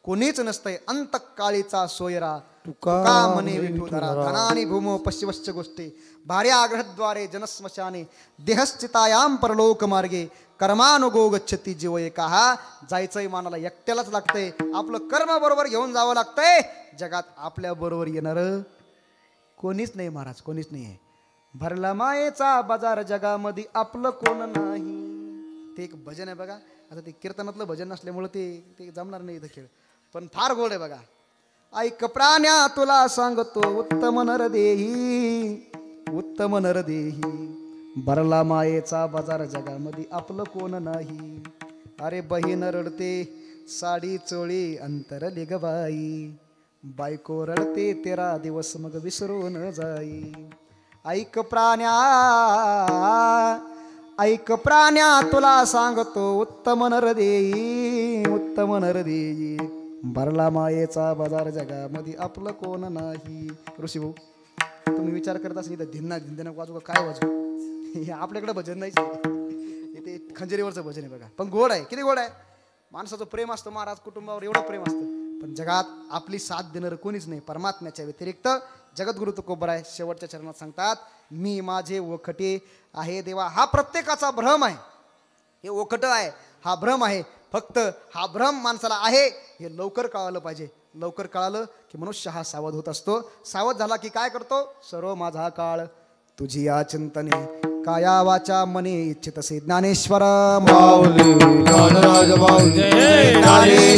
कोणीच नसतंय. अंतकाळीचा सोयरा तुका मने विठुधरा. धनानी भूमो पश्चिमश्च गोष्टी भार्या आग्रहद्वारे जनस्मशाने देहश्चितायाम परलोक मार्गे कर्मानुगो गच्छती जीव एका. जायचंय मानाला एकट्यालाच लागतंय. आपलं कर्म बरोबर घेऊन जावं लागतंय. जगात आपल्या बरोबर येणार कोणीच नाही महाराज, कोणीच नाही आहे. भरला मायेचा बाजार जगामध्ये आपलं कोण नाही. ते एक भजन आहे बघा. आता ते कीर्तनातलं भजन नसल्यामुळे ते जमणार नाही इथं खेळ, पण फार गोड आहे बघा. ऐक प्राण्या तुला सांगतो उत्तम नर देही, उत्तम नर देही. भरला मायेचा बाजार जगामध्ये आपलं कोण नाही. अरे बहीण रडते साडी चोळी अंतरली ग बाई, बायको रडते तेरा दिवस मग विसरून जाई. ऐक प्राण्या, ऐक प्राण्या तुला सांगतो उत्तम नर देई, उत्तम नर देई. भरला मायेचा बाजार जगामध्ये आपलं कोण नाही. ऋषी भाऊ तुम्ही विचार करत असाल इथं धिन्ना धिंदना वाजू का काय वाजू, हे आपल्याकडे भजन नाही, ते खंजिरीवरचं भजन आहे बघा. पण गोड आहे, किती गोड आहे. माणसाचं प्रेम असतं महाराज, कुटुंबावर एवढं प्रेम असतं. पण जगात आपली साथ देणारं कोणीच नाही परमात्म्याच्या व्यतिरिक्त. जगद्गुरु तुकोबराय शेवटच्या चरणात सांगतात, मी माझे ओखटे आहे देवा. हा प्रत्येकाचा भ्रम आहे, हे ओखट आहे, हा भ्रम आहे. फक्त हा भ्रम माणसाला आहे हे लवकर कळालं पाहिजे. लवकर कळालं की मनुष्य हा सावध होत असतो. सावध झाला की काय करतो, सर्व माझा काळ तुझी या चिंतने, काया वाचा मने इच्छितसे ज्ञानेश्वर माऊली ज्ञानराज माऊली. जय ज्ञानेश्वर.